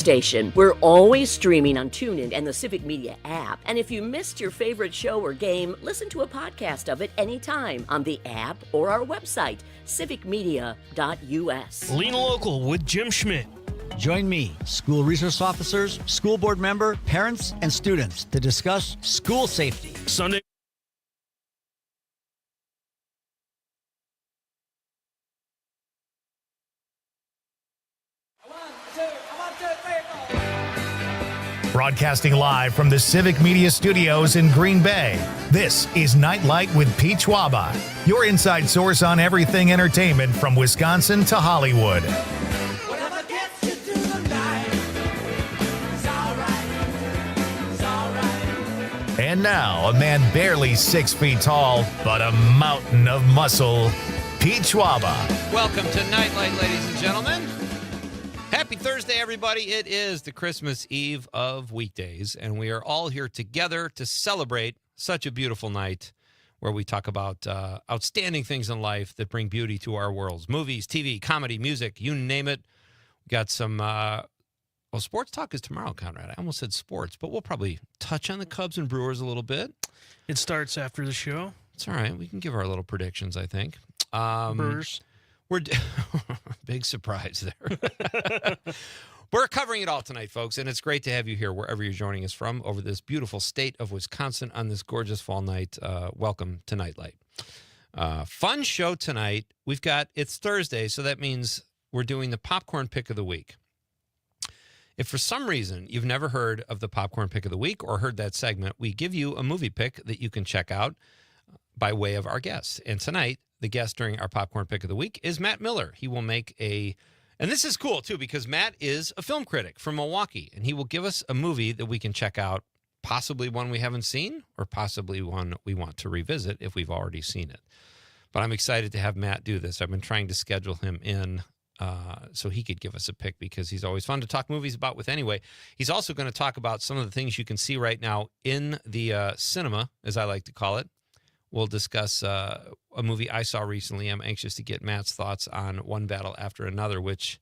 station. We're always streaming on TuneIn and the Civic Media app. And if you missed your favorite show or game, listen to a podcast of it anytime on the app or our website, civicmedia.us. Lean Local with Jim Schmidt. Join me, school resource officers, school board member, parents, and students to discuss school safety. Sunday. Broadcasting live from the Civic Media Studios in Green Bay, this is Nite Lite with Pete Schwaba, your inside source on everything entertainment from Wisconsin to Hollywood. And now, a man barely 6 feet tall, but a mountain of muscle, Pete Schwaba. Welcome to Nite Lite, ladies and gentlemen. Happy Thursday, everybody. It is the Christmas Eve of weekdays, and we are all here together to celebrate such a beautiful night where we talk about outstanding things in life that bring beauty to our worlds. Movies, TV, comedy, music, you name it. We got some, sports talk is tomorrow, Conrad. I almost said sports, but we'll probably touch on the Cubs and Brewers a little bit. It starts after the show. It's all right. We can give our little predictions, I think. Brewers. We're big surprise there. We're covering it all tonight, folks, and it's great to have you here wherever you're joining us from over this beautiful state of Wisconsin on this gorgeous fall night. Welcome to Nite Lite. Fun show tonight. It's Thursday, so that means we're doing the popcorn pick of the week. If for some reason you've never heard of the popcorn pick of the week or heard that segment, we give you a movie pick that you can check out by way of our guests. And tonight, the guest during our popcorn pick of the week is Matt Miller. He will make and this is cool too, because Matt is a film critic from Milwaukee, and he will give us a movie that we can check out, possibly one we haven't seen, or possibly one we want to revisit if we've already seen it. But I'm excited to have Matt do this. I've been trying to schedule him in so he could give us a pick because he's always fun to talk movies about with anyway. He's also going to talk about some of the things you can see right now in the cinema, as I like to call it. We'll discuss a movie I saw recently. I'm anxious to get Matt's thoughts on One Battle After Another, which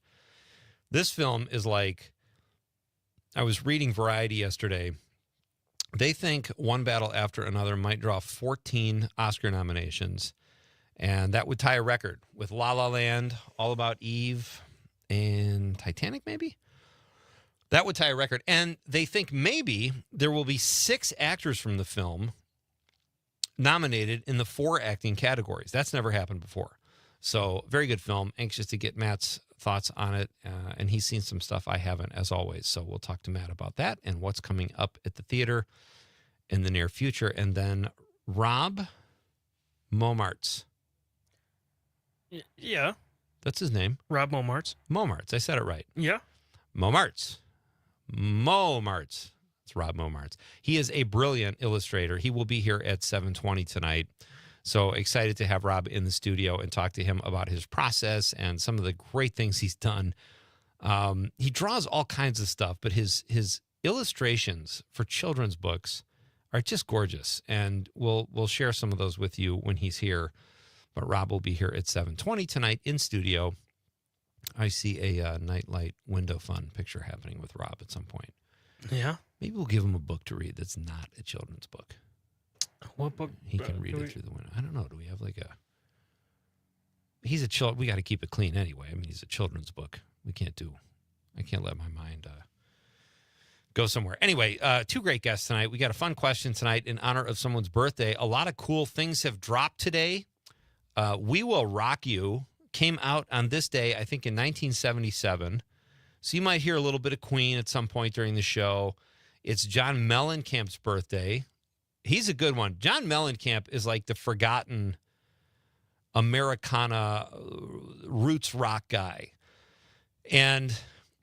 this film is like, I was reading Variety yesterday. They think One Battle After Another might draw 14 Oscar nominations, and that would tie a record with La La Land, All About Eve, and Titanic, maybe? That would tie a record. And they think maybe there will be 6 actors from the film nominated in the 4 acting categories. That's never happened before. So, very good film. Anxious to get Matt's thoughts on it. And he's seen some stuff I haven't, as always. So, we'll talk to Matt about that and what's coming up at the theater in the near future. And then Rob Momartz. Yeah. That's his name. Rob Momartz. Momartz. I said it right. Yeah. Momartz. It's Rob Momartz. He is a brilliant illustrator. He will be here at 7:20 tonight. So excited to have Rob in the studio and talk to him about his process and some of the great things he's done. He draws all kinds of stuff, but his illustrations for children's books are just gorgeous. And we'll share some of those with you when he's here. But Rob will be here at 7:20 tonight in studio. I see a Nite Lite window fun picture happening with Rob at some point. Yeah. Maybe we'll give him a book to read that's not a children's book. What book? He can read it through the window. I don't know. Do we have like a... He's a child. We got to keep it clean anyway. I mean, he's a children's book. I can't let my mind go somewhere. Anyway, 2 great guests tonight. We got a fun question tonight in honor of someone's birthday. A lot of cool things have dropped today. We Will Rock You came out on this day, I think in 1977. So you might hear a little bit of Queen at some point during the show. It's John Mellencamp's birthday. He's a good one. John Mellencamp is like the forgotten Americana roots rock guy. And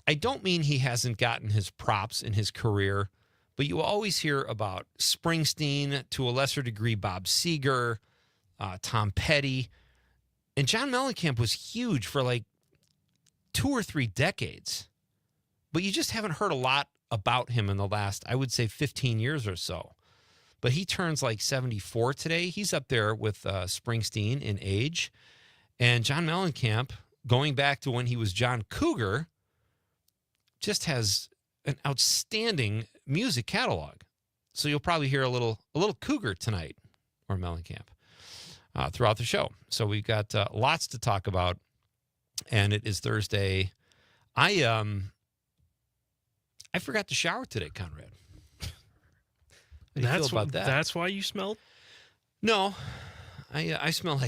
I don't mean he hasn't gotten his props in his career, but you always hear about Springsteen, to a lesser degree, Bob Seger, Tom Petty. And John Mellencamp was huge for like 2 or 3 decades. But you just haven't heard a lot about him in the last, I would say, 15 years or so. But he turns like 74 today. He's up there with Springsteen in age. And John Mellencamp, going back to when he was John Cougar, just has an outstanding music catalog. So you'll probably hear a little Cougar tonight, or Mellencamp, throughout the show. So we've got lots to talk about, and it is Thursday. I forgot to shower today, Conrad. How do you feel about that? That's why you smelled? No, I smell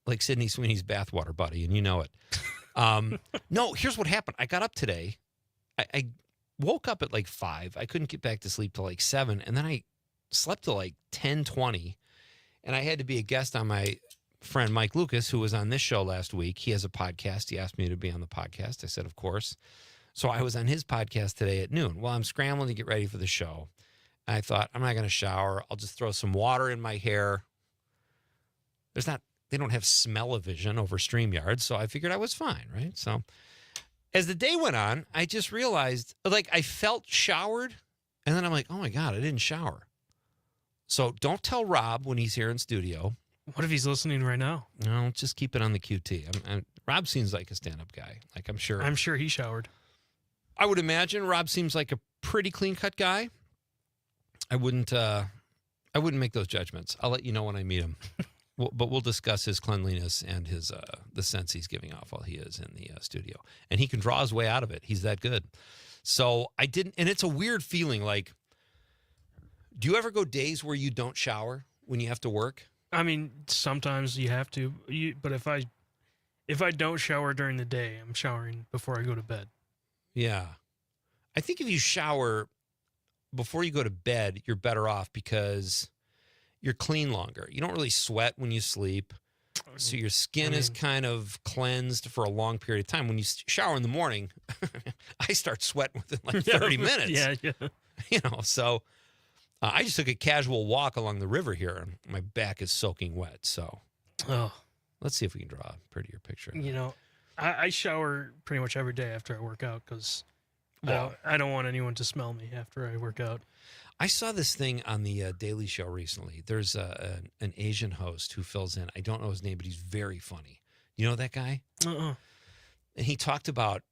like Sydney Sweeney's bathwater buddy, and you know it. No, here's what happened. I got up today. I woke up at like 5. I couldn't get back to sleep till like 7, and then I slept till like 10:20, and I had to be a guest on my friend Mike Lucas, who was on this show last week. He has a podcast. He asked me to be on the podcast. I said, of course. So I was on his podcast today at noon. Well, I'm scrambling to get ready for the show. I thought, I'm not going to shower. I'll just throw some water in my hair. They don't have smell-o-vision over StreamYard, so I figured I was fine, right? So as the day went on, I just realized, like, I felt showered, and then I'm like, oh my God, I didn't shower. So don't tell Rob when he's here in studio. What if he's listening right now? No, just keep it on the QT. Rob seems like a stand-up guy. Like, I'm sure he showered. I would imagine Rob seems like a pretty clean-cut guy. I wouldn't make those judgments. I'll let you know when I meet him. But we'll discuss his cleanliness and his the sense he's giving off while he is in the studio. And he can draw his way out of it. He's that good. So I didn't, and it's a weird feeling. Like, do you ever go days where you don't shower when you have to work? I mean, sometimes you have to. But if I don't shower during the day, I'm showering before I go to bed. Yeah. I think if you shower before you go to bed, you're better off because you're clean longer. You don't really sweat when you sleep. So your skin is kind of cleansed for a long period of time. When you shower in the morning, I start sweating within like 30 minutes. Yeah. You know, so I just took a casual walk along the river here, and my back is soaking wet. So let's see if we can draw a prettier picture. You know, I shower pretty much every day after I work out because I don't want anyone to smell me after I work out. I saw this thing on the Daily Show recently. There's an Asian host who fills in. I don't know his name, but he's very funny. You know that guy? And he talked about,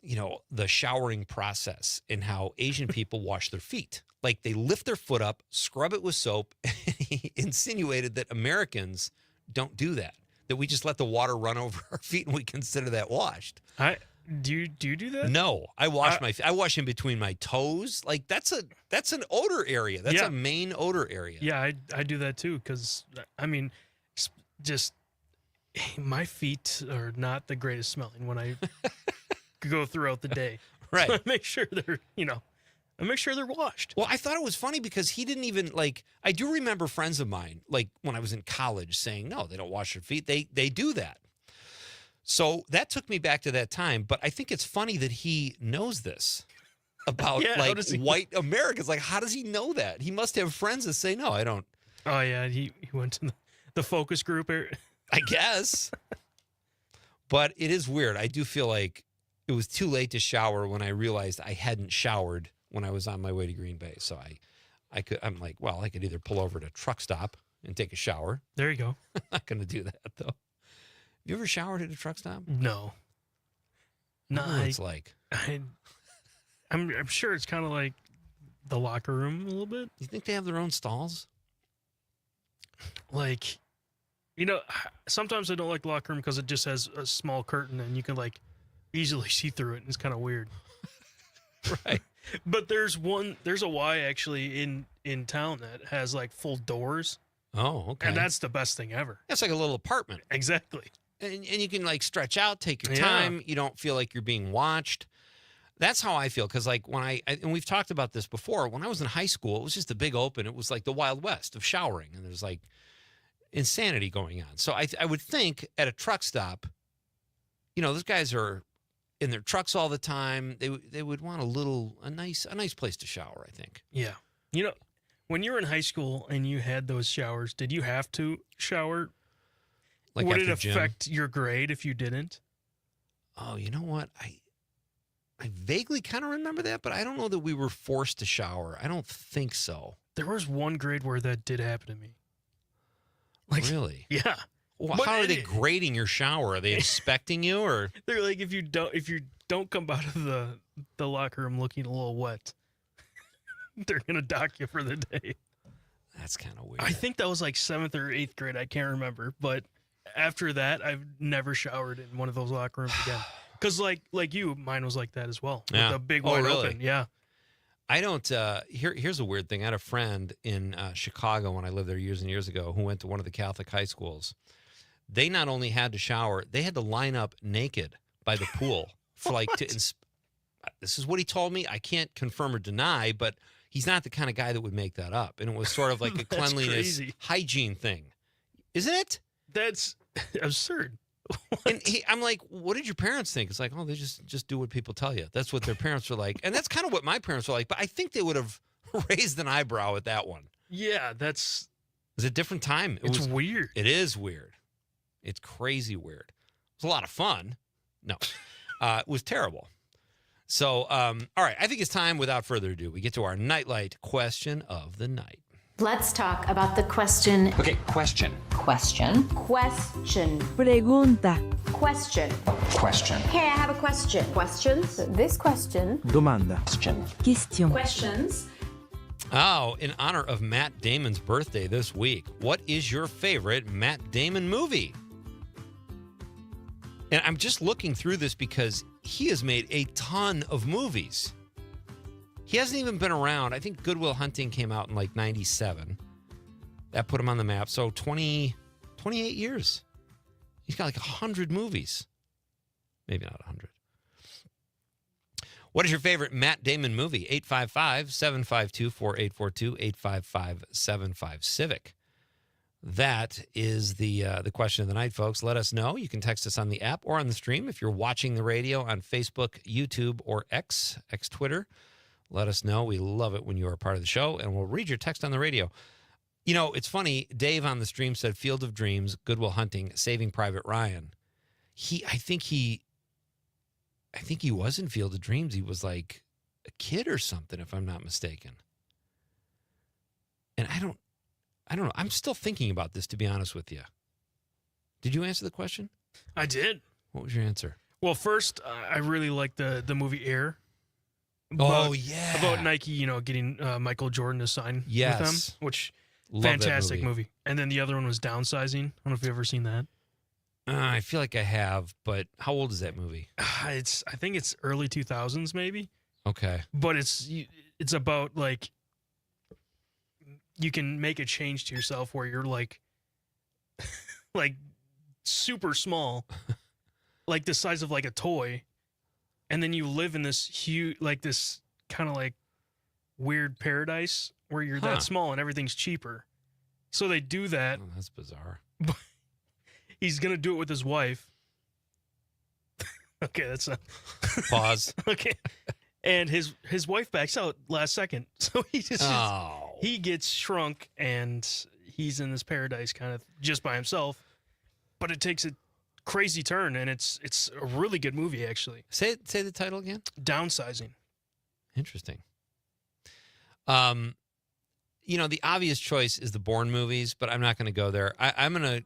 the showering process and how Asian people wash their feet. Like, they lift their foot up, scrub it with soap. And he insinuated that Americans don't do that we just let the water run over our feet and we consider that washed. Do you do that? No, I wash my feet. I wash in between my toes. Like, that's an odor area. That's a main odor area. Yeah, I do that too because, I mean, just my feet are not the greatest smelling when I go throughout the day. Right. So I make sure they're, I make sure they're washed. Well, I thought it was funny because he didn't even, I do remember friends of mine, like when I was in college, saying, no, they don't wash their feet. They do that. So that took me back to that time. But I think it's funny that he knows this about white Americans. Like, how does he know that? He must have friends that say, no, I don't. Oh, yeah. He went to the focus group. I guess. But it is weird. I do feel like it was too late to shower when I realized I hadn't showered when I was on my way to Green Bay. So I'm like, well, I could either pull over to a truck stop and take a shower. There you go. I'm not going to do that, though. Have you ever showered at a truck stop? No. No, it's like. I'm sure it's kind of like the locker room a little bit. You think they have their own stalls? Like, sometimes I don't like the locker room because it just has a small curtain and you can easily see through it. And it's kind of weird. Right. But there's a Y actually in town that has full doors. Oh, okay. And that's the best thing ever. It's like a little apartment. Exactly. And you can stretch out, take your time. You don't feel like you're being watched. That's how I feel. Because when and we've talked about this before, when I was in high school, it was just a big open. It was like the Wild West of showering. And there's insanity going on. So I would think at a truck stop, those guys are in their trucks all the time. They would want a nice place to shower, I think. Yeah. When you were in high school and you had those showers, did you have to shower? Would it affect your grade if you didn't? Oh, you know what? I vaguely kind of remember that, but I don't know that we were forced to shower. I don't think so. There was one grade where that did happen to me. Really? Yeah. how are they grading your shower? Are they inspecting you, or they're like, if you don't come out of the locker room looking a little wet, they're gonna dock you for the day. That's kind of weird. I think that was like 7th or 8th grade. I can't remember, but after that, I've never showered in one of those locker rooms again. Because like you, mine was like that as well. Yeah. With a big wide really? open. Yeah. I don't. Here's a weird thing. I had a friend in Chicago when I lived there years and years ago who went to one of the Catholic high schools. They not only had to shower, they had to line up naked by the pool for like to. This is what he told me. I can't confirm or deny, but he's not the kind of guy that would make that up. And it was sort of like a cleanliness hygiene thing, isn't it? That's absurd. And I'm like, what did your parents think? It's like, oh, they just do what people tell you. That's what their parents were like. And that's kind of what my parents were like. But I think they would have raised an eyebrow at that one. Yeah, it was a different time. It's weird. It is weird. It's crazy weird. It was a lot of fun. No, it was terrible. So, all right, I think it's time, without further ado, we get to our Nightlight question of the night. Let's talk about the question. Okay, question. Question. Question. Pregunta. Question. Question. Hey, I have a question. Questions? This question. Domanda. Question. Question. Questions. Oh, in honor of Matt Damon's birthday this week, what is your favorite Matt Damon movie? And I'm just looking through this because he has made a ton of movies. He hasn't even been around. I think Good Will Hunting came out in like 97. That put him on the map. So 28 years. He's got like 100 movies. Maybe not 100. What is your favorite Matt Damon movie? 855-752-4842, 855-75-Civic. That is the question of the night, folks. Let us know. You can text us on the app or on the stream if you're watching the radio on Facebook, YouTube, or X Twitter. Let us know. We love it when you are a part of the show, and we'll read your text on the radio. You know, it's funny. Dave on the stream said Field of Dreams, Good Will Hunting, Saving Private Ryan. I think he was in Field of Dreams. He was like a kid or something, if I'm not mistaken. And I don't know. I'm still thinking about this, to be honest with you. Did you answer the question? I did. What was your answer? Well, first, I really liked the movie Air. About Nike, getting Michael Jordan to sign with them, which Love fantastic movie. And then the other one was Downsizing. I don't know if you've ever seen that. I feel like I have, but how old is that movie? I think it's early 2000s, maybe. Okay. But it's about like you can make a change to yourself where you're like super small, like the size of like a toy. And then you live in this huge, like this kind of like weird paradise where you're that small and everything's cheaper. So they do that. Oh, that's bizarre. But he's going to do it with his wife. Okay, that's a pause. Okay. And his wife backs out last second. So he gets shrunk and he's in this paradise kind of just by himself. But it takes a crazy turn, and it's a really good movie, actually. Say the title again. Downsizing. Interesting. The obvious choice is the Bourne movies, but I'm not going to go there. I'm going to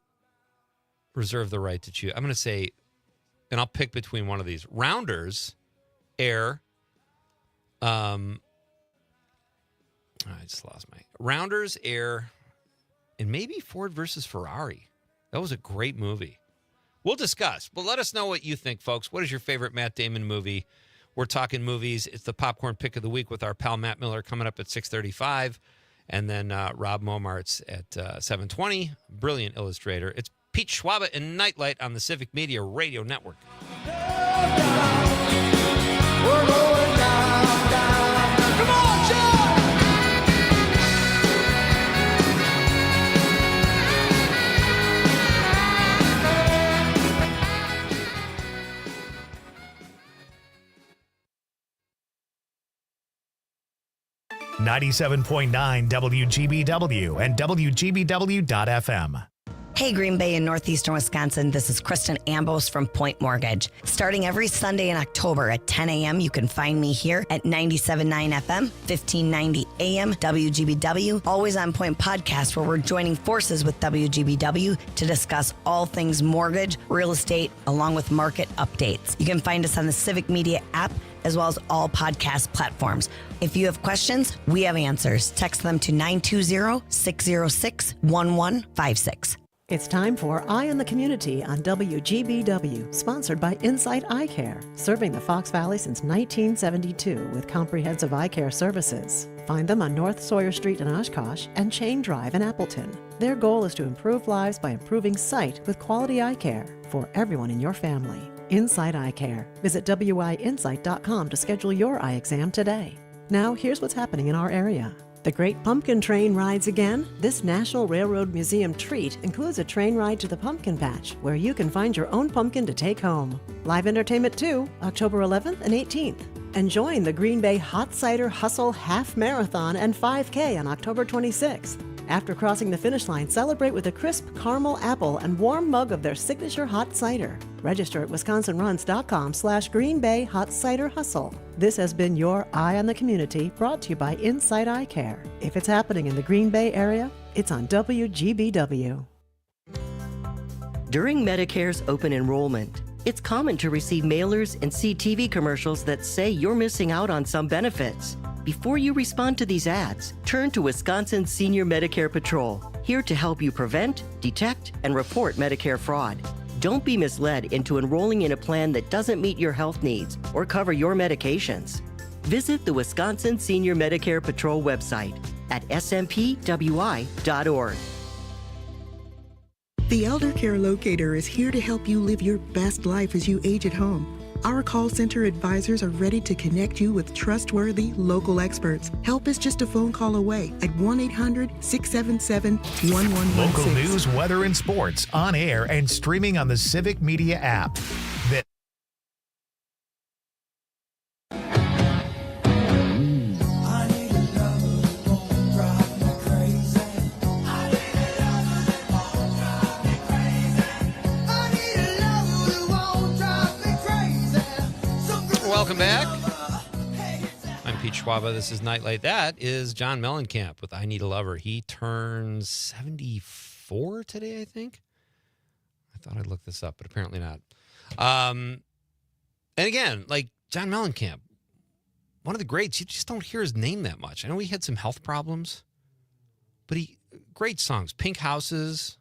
reserve the right to choose. I'm going to say, and I'll pick between one of these: Rounders, Air. I just lost my Rounders, Air, and maybe Ford versus Ferrari. That was a great movie. We'll discuss, but let us know what you think, folks. What is your favorite Matt Damon movie? We're talking movies. It's the Popcorn Pick of the Week with our pal Matt Miller coming up at 6:35, and then Rob Momartz at 7:20. Brilliant illustrator. It's Pete Schwaba and Nightlight on the Civic Media Radio Network. We're going down, down. Come on, John! 97.9 WGBW and WGBW.FM. Hey, Green Bay and Northeastern Wisconsin, this is Kristen Ambos from Point Mortgage. Starting every Sunday in October at 10 a.m., you can find me here at 97.9 FM, 1590 AM, WGBW, Always on Point podcast, where we're joining forces with WGBW to discuss all things mortgage, real estate, along with market updates. You can find us on the Civic Media app, as well as all podcast platforms. If you have questions, we have answers. Text them to 920-606-1156. It's time for Eye on the Community on WGBW, sponsored by Insight Eye Care, serving the Fox Valley since 1972 with comprehensive eye care services. Find them on North Sawyer Street in Oshkosh and Chain Drive in Appleton. Their goal is to improve lives by improving sight with quality eye care for everyone in your family. Insight Eye Care. Visit WIinsight.com to schedule your eye exam today. Now, here's what's happening in our area. The Great Pumpkin Train rides again. This National Railroad Museum treat includes a train ride to the Pumpkin Patch, where you can find your own pumpkin to take home. Live entertainment too, October 11th and 18th. And join the Green Bay Hot Cider Hustle Half Marathon and 5K on October 26th. After crossing the finish line, celebrate with a crisp caramel apple and warm mug of their signature hot cider. Register at wisconsinruns.com/Green Bay Hot Cider Hustle. This has been your Eye on the Community, brought to you by Insight Eye Care. If it's happening in the Green Bay area, it's on WGBW. During Medicare's open enrollment, it's common to receive mailers and see TV commercials that say you're missing out on some benefits. Before you respond to these ads, turn to Wisconsin Senior Medicare Patrol, here to help you prevent, detect, and report Medicare fraud. Don't be misled into enrolling in a plan that doesn't meet your health needs or cover your medications. Visit the Wisconsin Senior Medicare Patrol website at smpwi.org. The Elder Care Locator is here to help you live your best life as you age at home. Our call center advisors are ready to connect you with trustworthy local experts. Help is just a phone call away at 1-800-677-1116. Local news, weather, and sports on air and streaming on the Civic Media app. Welcome back. I'm Pete Schwaba. This is Nightlight. That is John Mellencamp with I Need a Lover. He turns 74 today, I think. I thought I'd look this up, but apparently not. And again, like John Mellencamp, one of the greats. You just don't hear his name that much. I know he had some health problems, but great songs. Pink Houses,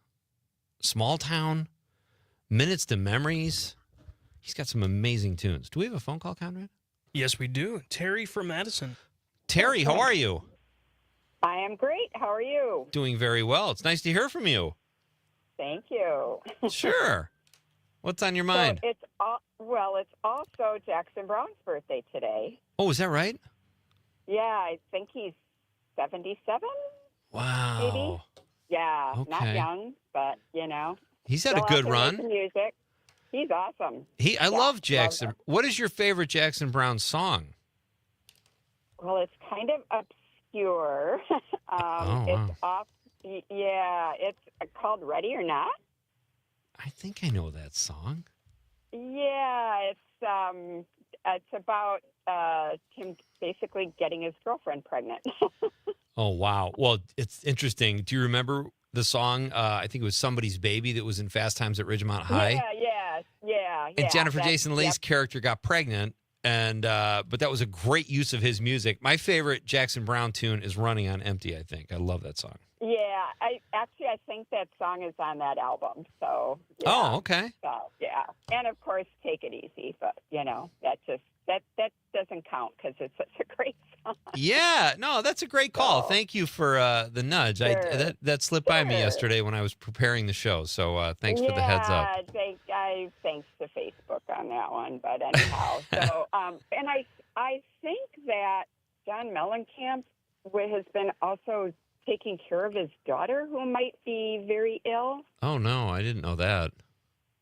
Small Town, Minutes to Memories. He's got some amazing tunes. Do we have a phone call, Conrad? Yes, we do. Terry from Madison. Terry, how are you? I am great. How are you? Doing very well. It's nice to hear from you. Thank you. Sure. What's on your mind? So it's also Jackson Brown's birthday today. Oh, is that right? Yeah, I think he's 77. Wow. Maybe. Yeah, not Okay. young, but He's had a still good out there run. making music. He's awesome. I love Jackson. Love What is your favorite Jackson Brown song? Well, it's kind of obscure. It's off. Yeah, it's called Ready or Not. I think I know that song. Yeah, it's about him basically getting his girlfriend pregnant. Oh, wow. Well, it's interesting. Do you remember the song? I think it was Somebody's Baby that was in Fast Times at Ridgemont High. Yeah. And Jennifer Jason Leigh's character got pregnant, and but that was a great use of his music. My favorite Jackson Brown tune is Running on Empty, I think. I love that song. Yeah, I think that song is on that album. So yeah. Oh, okay. So yeah, and of course, Take It Easy. But that doesn't count because it's such a great song. Yeah, no, that's a great call. Thank you for the nudge. Sure. That slipped by me yesterday when I was preparing the show. So thanks for the heads up. Thanks to Facebook on that one. But anyhow, so and I think that John Mellencamp has been also taking care of his daughter, who might be very ill. Oh no, I didn't know that.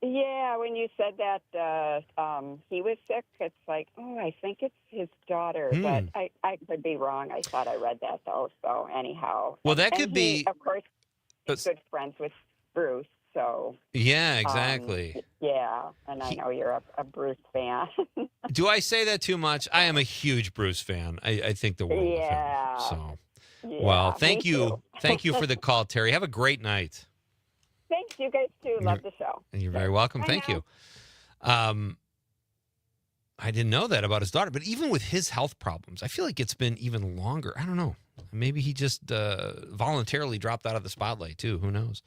Yeah, when you said that he was sick, it's like, oh, I think it's his daughter, but I could be wrong. I thought I read that though. So anyhow, well, that could be. Of course, he's good friends with Bruce. So Yeah, exactly. yeah, and I know you're a Bruce fan. Do I say that too much? I am a huge Bruce fan. I think the world Yeah. of him. So, Yeah, well, me thank you. too. Thank you for the call, Terry. Have a great night. Thanks, you guys too. Love the show. You're very welcome. Bye Thank now. you. I didn't know that about his daughter, but even with his health problems, I feel like it's been even longer. I don't know. Maybe he just voluntarily dropped out of the spotlight too. Who knows?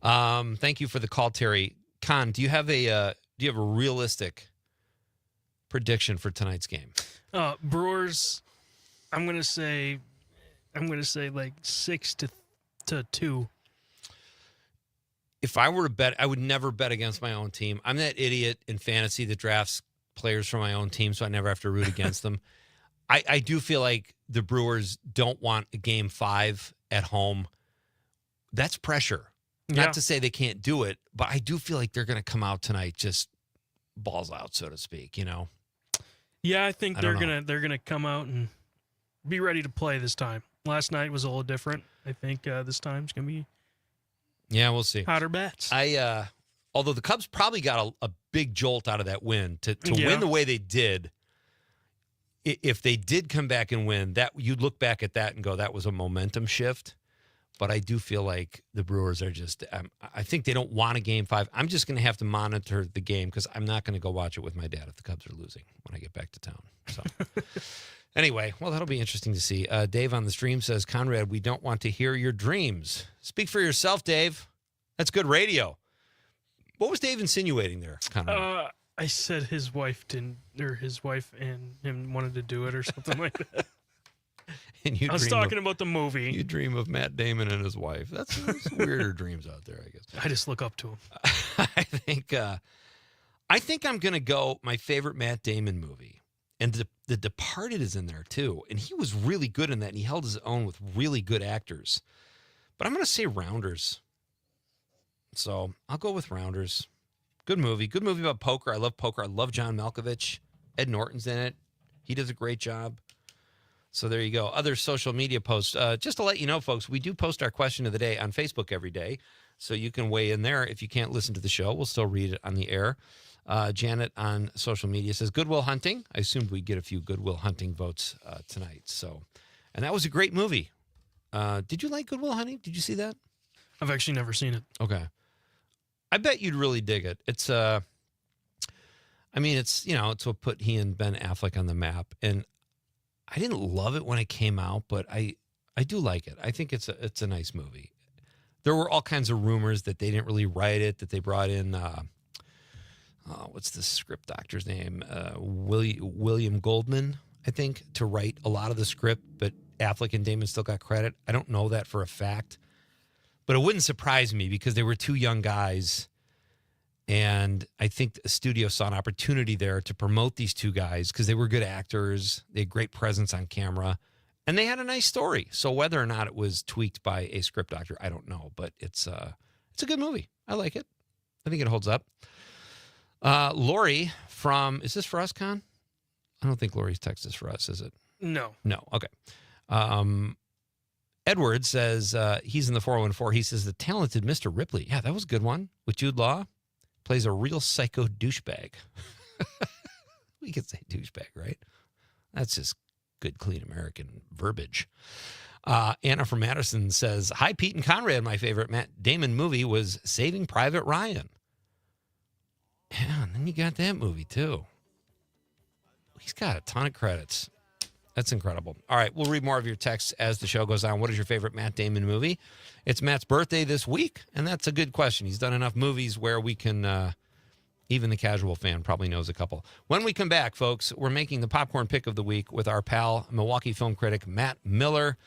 Thank you for the call, Terry. Con, do you have a realistic prediction for tonight's game? Brewers. I'm gonna say like 6-2. If I were to bet, I would never bet against my own team. I'm that idiot in fantasy that drafts players from my own team, so I never have to root against them. I do feel like the Brewers don't want a game 5 at home. That's pressure. Yeah. Not to say they can't do it, but I do feel like they're going to come out tonight just balls out, so to speak, Yeah, I think I they're don't know. gonna come out and be ready to play this time. Last night was a little different. I think this time's gonna be Yeah, we'll see. hotter bats. Although the Cubs probably got a big jolt out of that win to Yeah. win the way they did. If they did come back and win, that you'd look back at that and go, that was a momentum shift. But I do feel like the Brewers are just, I think they don't want a game 5. I'm just going to have to monitor the game because I'm not going to go watch it with my dad if the Cubs are losing when I get back to town. So anyway, well, that'll be interesting to see. Dave on the stream says, Conrad, we don't want to hear your dreams. Speak for yourself, Dave. That's good radio. What was Dave insinuating there, Conrad? I said his wife and him wanted to do it or something like that. And I was talking about the movie. You dream of Matt Damon and his wife. That's weirder dreams out there, I guess. I just look up to him. I think I'm going to go my favorite Matt Damon movie. And the Departed is in there, too. And he was really good in that, and he held his own with really good actors. But I'm going to say Rounders. So I'll go with Rounders. Good movie. Good movie about poker. I love poker. I love John Malkovich. Ed Norton's in it. He does a great job. So there you go. Other social media posts. Just to let you know, folks, we do post our question of the day on Facebook every day. So you can weigh in there. If you can't listen to the show, we'll still read it on the air. Janet on social media says, Goodwill Hunting. I assumed we'd get a few Goodwill Hunting votes tonight. So, and that was a great movie. Did you like Goodwill Hunting? Did you see that? I've actually never seen it. Okay. I bet you'd really dig it. It's it's what put he and Ben Affleck on the map. And I didn't love it when it came out, but I do like it. I think it's a nice movie. There were all kinds of rumors that they didn't really write it, that they brought in what's the script doctor's name? William Goldman, I think, to write a lot of the script, but Affleck and Damon still got credit. I don't know that for a fact. But it wouldn't surprise me because they were two young guys. And I think the studio saw an opportunity there to promote these two guys because they were good actors. They had great presence on camera. And they had a nice story. So whether or not it was tweaked by a script doctor, I don't know. But it's a good movie. I like it. I think it holds up. Lori from, is this for us, Con? I don't think Lori's text is for us, is it? No. No. Okay. Edward says he's in the 414. He says the talented Mr. Ripley. Yeah, that was a good one. With Jude Law. Plays a real psycho douchebag. We could say douchebag, right? That's just good, clean American verbiage. Anna from Madison says, hi, Pete and Conrad. My favorite Matt Damon movie was Saving Private Ryan. Yeah, and then you got that movie, too. He's got a ton of credits. That's incredible. All right, we'll read more of your texts as the show goes on. What is your favorite Matt Damon movie? It's Matt's birthday this week, and that's a good question. He's done enough movies where we can, even the casual fan probably knows a couple. When we come back, folks, we're making the popcorn pick of the week with our pal, Milwaukee film critic Matt Miller,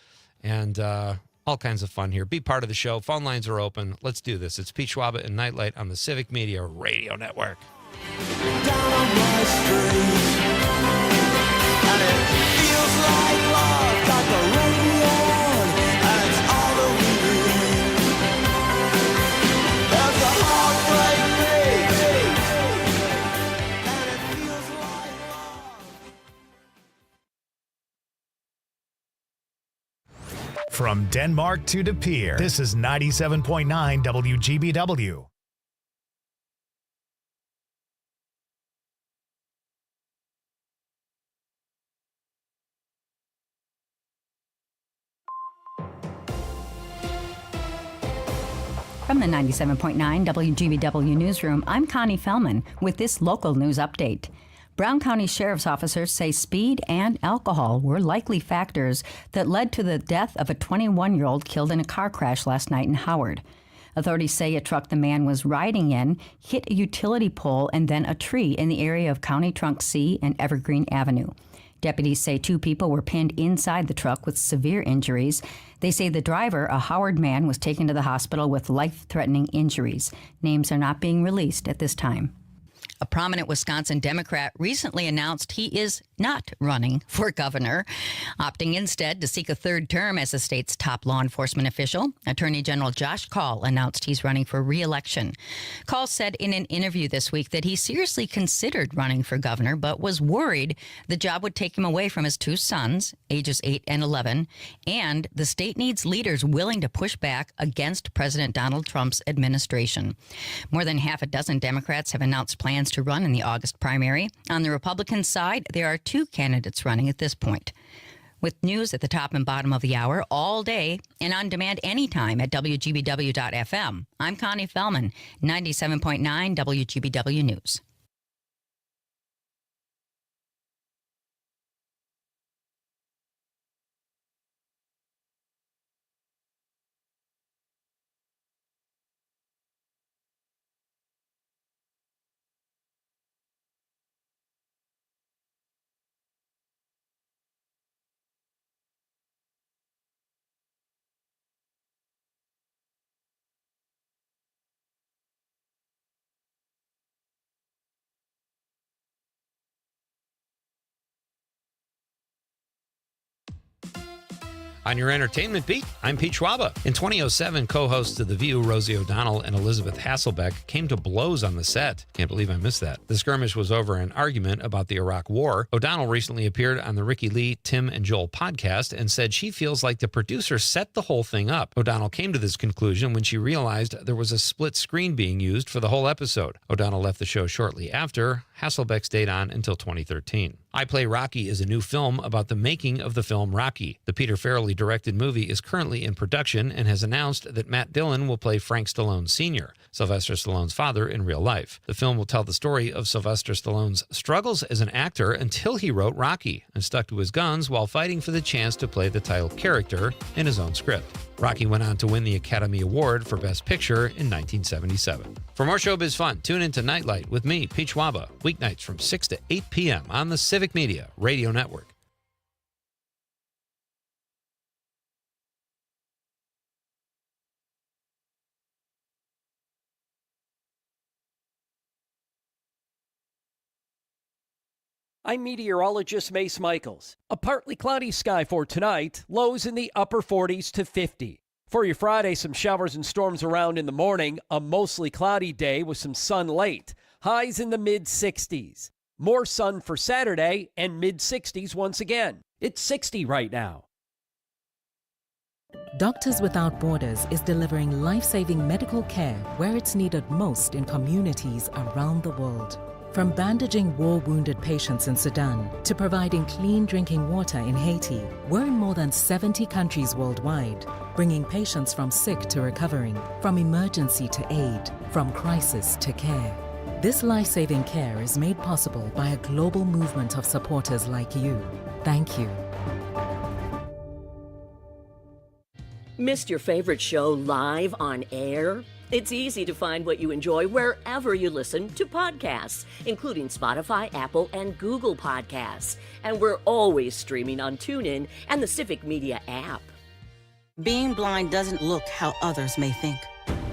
and all kinds of fun here. Be part of the show. Phone lines are open. Let's do this. It's Pete Schwaba and Nightlight on the Civic Media Radio Network. Down on my street, and it feels like love got the radio on, and it's all that we need. There's a heartbreak beat, and it feels like love. From Denmark to De Pere, this is 97.9 WGBW. From the 97.9 WGBW Newsroom, I'm Connie Fellman with this local news update. Brown County Sheriff's officers say speed and alcohol were likely factors that led to the death of a 21-year-old killed in a car crash last night in Howard. Authorities say a truck the man was riding in hit a utility pole and then a tree in the area of County Trunk C and Evergreen Avenue. Deputies say 2 people were pinned inside the truck with severe injuries. They say the driver, a Howard man, was taken to the hospital with life-threatening injuries. Names are not being released at this time. A prominent Wisconsin Democrat recently announced he is not running for governor, opting instead to seek a third term as the state's top law enforcement official. Attorney General Josh Kaul announced he's running for re-election. Kaul said in an interview this week that he seriously considered running for governor, but was worried the job would take him away from his 2 sons, ages 8 and 11, and the state needs leaders willing to push back against President Donald Trump's administration. More than half a dozen Democrats have announced plans to run in the August primary. On the Republican side, there are 2 candidates running at this point. With news at the top and bottom of the hour all day and on demand anytime at WGBW.FM, I'm Connie Fellman, 97.9 WGBW News. On your entertainment beat, I'm Pete Schwaba. In 2007, co-hosts of The View, Rosie O'Donnell and Elizabeth Hasselbeck, came to blows on the set. Can't believe I missed that. The skirmish was over an argument about the Iraq War. O'Donnell recently appeared on the Ricky Lee, Tim, and Joel podcast and said she feels like the producer set the whole thing up. O'Donnell came to this conclusion when she realized there was a split screen being used for the whole episode. O'Donnell left the show shortly after. Hasselbeck stayed on until 2013. I Play Rocky is a new film about the making of the film Rocky. The Peter Farrelly-directed movie is currently in production and has announced that Matt Dillon will play Frank Stallone Sr., Sylvester Stallone's father in real life. The film will tell the story of Sylvester Stallone's struggles as an actor until he wrote Rocky and stuck to his guns while fighting for the chance to play the title character in his own script. Rocky went on to win the Academy Award for Best Picture in 1977. For more showbiz fun, tune in to Night Light with me, Pete Schwaba, weeknights from 6 to 8 p.m. on the Civic Media Radio Network. I'm meteorologist Mace Michaels. A partly cloudy sky for tonight, lows in the upper 40s to 50. For your Friday, some showers and storms around in the morning, a mostly cloudy day with some sun late. Highs in the mid-60s. More sun for Saturday and mid-60s once again. It's 60 right now. Doctors Without Borders is delivering life-saving medical care where it's needed most in communities around the world. From bandaging war-wounded patients in Sudan to providing clean drinking water in Haiti, we're in more than 70 countries worldwide, bringing patients from sick to recovering, from emergency to aid, from crisis to care. This life-saving care is made possible by a global movement of supporters like you. Thank you. Missed your favorite show live on air? It's easy to find what you enjoy wherever you listen to podcasts, including Spotify, Apple, and Google Podcasts. And we're always streaming on TuneIn and the Civic Media app. Being blind doesn't look how others may think.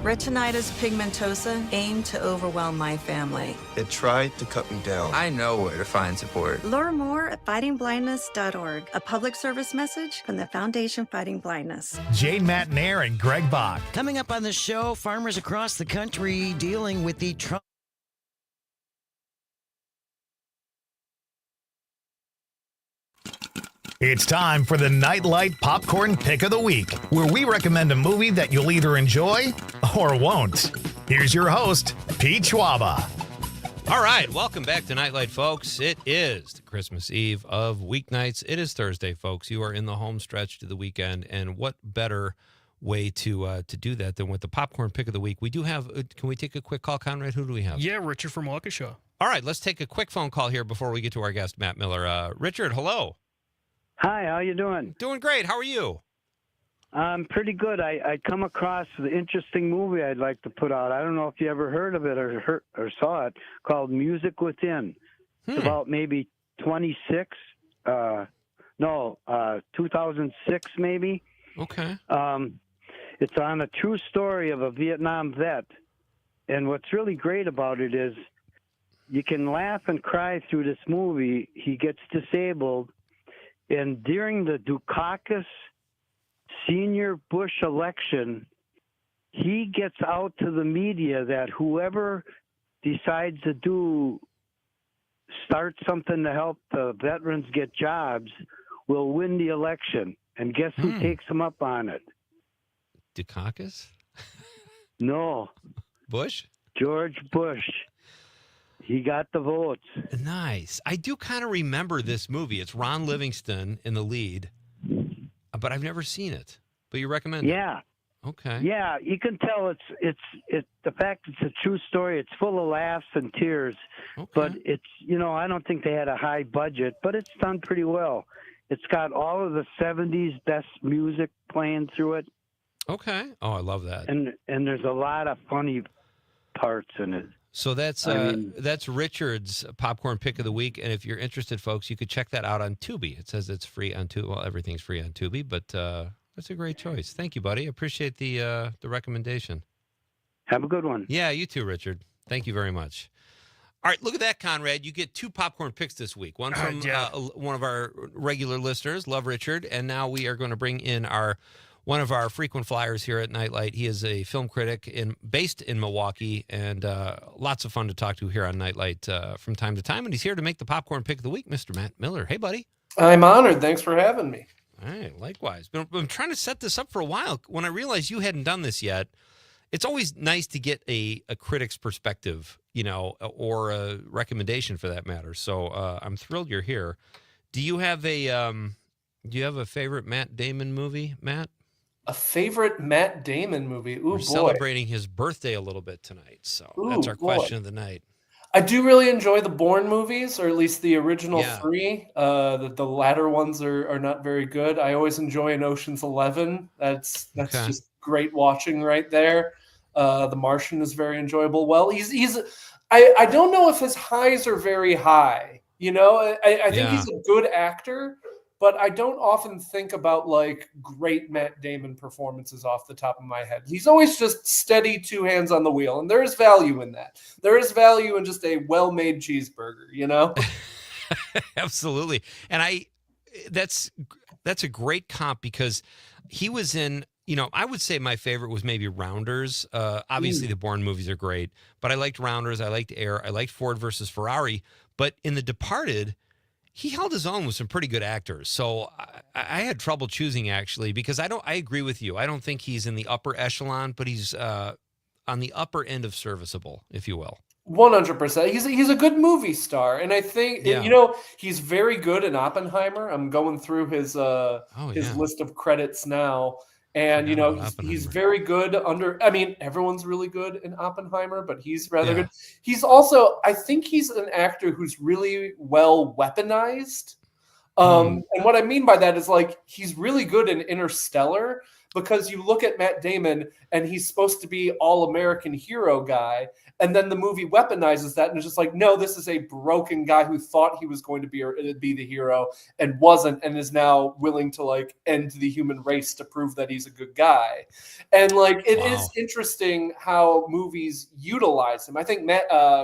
Retinitis pigmentosa aimed to overwhelm my family. It tried to cut me down. I know where to find support. Learn more at fightingblindness.org, a public service message from the Foundation Fighting Blindness. Jane Matnair and Greg Bach. Coming up on the show, farmers across the country dealing with the Trump. It's time for the Night Light Popcorn Pick of the Week, where we recommend a movie that you'll either enjoy or won't. Here's your host, Pete Schwaba. All right, welcome back to Night Light, folks. It is the Christmas Eve of weeknights. It is Thursday, folks. You are in the home stretch to the weekend, and what better way to do that than with the popcorn pick of the week. We do have. Can we take a quick call, Conrad? Who do we have? Yeah, Richard from Waukesha. All right, let's take a quick phone call here before we get to our guest, Matt Miller. Richard, hello. Hi, how you doing? Doing great. How are you? I'm pretty good. I come across an interesting movie I'd like to put out. I don't know if you ever heard of it or saw it, called Music Within. It's about maybe 2006 maybe. Okay. It's on a true story of a Vietnam vet. And what's really great about it is you can laugh and cry through this movie. He gets disabled. And during the Dukakis senior Bush election, he gets out to the media that whoever decides to start something to help the veterans get jobs will win the election. And guess who takes him up on it? Dukakis? No. Bush? George Bush. He got the votes. Nice. I do kind of remember this movie. It's Ron Livingston in the lead, but I've never seen it. But you recommend it? Yeah. Okay. Yeah, you can tell it's the fact it's a true story. It's full of laughs and tears, but it's I don't think they had a high budget, but it's done pretty well. It's got all of the '70s best music playing through it. Okay. Oh, I love that. And there's a lot of funny parts in it. So that's Richard's popcorn pick of the week, and if you're interested, folks, you could check that out on Tubi. It says it's free on Tubi. Well, everything's free on Tubi, but that's a great choice. Thank you, buddy. Appreciate the recommendation. Have a good one. Yeah, you too, Richard. Thank you very much. All right, look at that, Conrad. You get 2 popcorn picks this week. One from one of our regular listeners, Love Richard, and now we are going to bring in one of our frequent flyers here at Nightlight. He is a film critic based in Milwaukee, and lots of fun to talk to here on Nightlight from time to time. And he's here to make the popcorn pick of the week, Mr. Matt Miller. Hey, buddy. I'm honored. Thanks for having me. All right, likewise. I'm trying to set this up for a while. When I realized you hadn't done this yet, it's always nice to get a critic's perspective, or a recommendation for that matter. So I'm thrilled you're here. Do you have a favorite Matt Damon movie, Matt? A favorite Matt Damon movie? Ooh, We're celebrating his birthday a little bit tonight, so that's our question of the night. I do really enjoy the Bourne movies, or at least the original 3. The latter ones are not very good. I always enjoy an Ocean's 11. That's just great watching right there. The Martian is very enjoyable. Well, I don't know if his highs are very high. I think he's a good actor, but I don't often think about like great Matt Damon performances off the top of my head. He's always just steady, 2 hands on the wheel, and there is value in that. There is value in just a well-made cheeseburger, Absolutely. And that's a great comp because he was in, I would say my favorite was maybe Rounders. Obviously the Bourne movies are great, but I liked Rounders, I liked Air, I liked Ford versus Ferrari, but in The Departed, he held his own with some pretty good actors. So I had trouble choosing, actually, because I agree with you. I don't think he's in the upper echelon, but he's on the upper end of serviceable, if you will. 100%. He's a good movie star, and I think he's very good in Oppenheimer. I'm going through his list of credits now, and he's very good under. I mean, everyone's really good in Oppenheimer, but he's rather good. He's also, I think, he's an actor who's really well weaponized. And what I mean by that is like he's really good in Interstellar, because you look at Matt Damon and he's supposed to be all-American hero guy, and then the movie weaponizes that and it's just like, no, this is a broken guy who thought he was going to be the hero and wasn't, and is now willing to like end the human race to prove that he's a good guy. And like it is interesting how movies utilize him. I think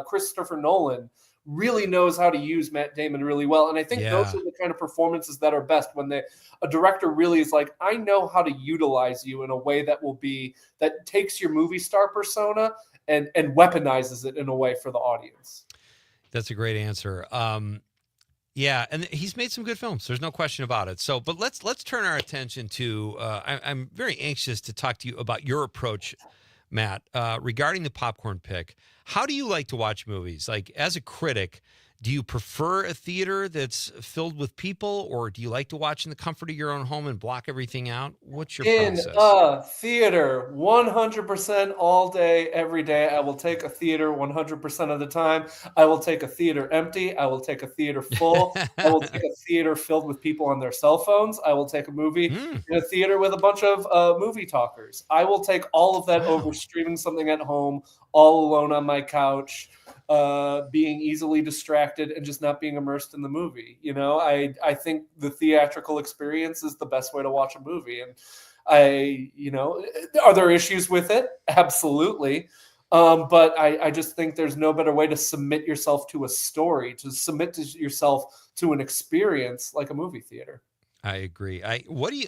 Christopher Nolan really knows how to use Matt Damon really well. And I think those are the kind of performances that are best when a director really is like, I know how to utilize you in a way that takes your movie star persona and weaponizes it in a way for the audience. That's a great answer. Yeah, and he's made some good films. There's no question about it. So, but let's turn our attention to, I'm very anxious to talk to you about your approach, Matt, regarding the popcorn pick. How do you like to watch movies? Like, as a critic, Do you prefer a theater that's filled with people, or do you like to watch in the comfort of your own home and block everything out? What's your In process? a theater, 100% all day, every day. I will take a theater 100% of the time. I will take a theater empty. I will take a theater full. I will take a theater filled with people on their cell phones. I will take a movie in a theater with a bunch of movie talkers. I will take all of that over streaming something at home, all alone on my couch, being easily distracted and just not being immersed in the movie. You know, I think the theatrical experience is the best way to watch a movie. And are there issues with it? Absolutely. But I just think there's no better way to submit yourself to a story, to submit to yourself to an experience like a movie theater. I agree.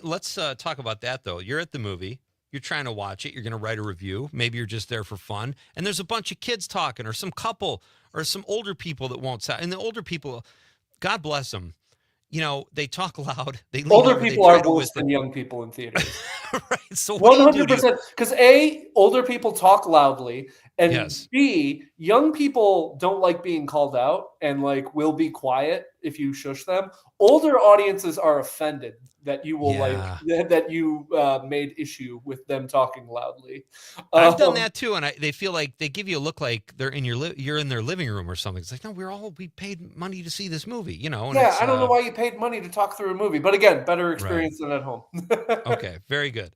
Let's talk about that though. You're at the movie. You're trying to watch it. You're going to write a review. Maybe you're just there for fun. And there's a bunch of kids talking, or some couple, or some older people that won't sound. And the older people, God bless them, they talk loud. Older people are worse than young people in theaters. Right. So 100%. Because A, older people talk loudly, and B, young people don't like being called out and will be quiet if you shush them. Older audiences are offended that you will that you made issue with them talking loudly. I've done that too, and they feel like they give you a look like they're in you're in their living room or something. It's like, no, we paid money to see this movie, And I don't know why you paid money to talk through a movie, but again, better experience than at home. Okay, very good.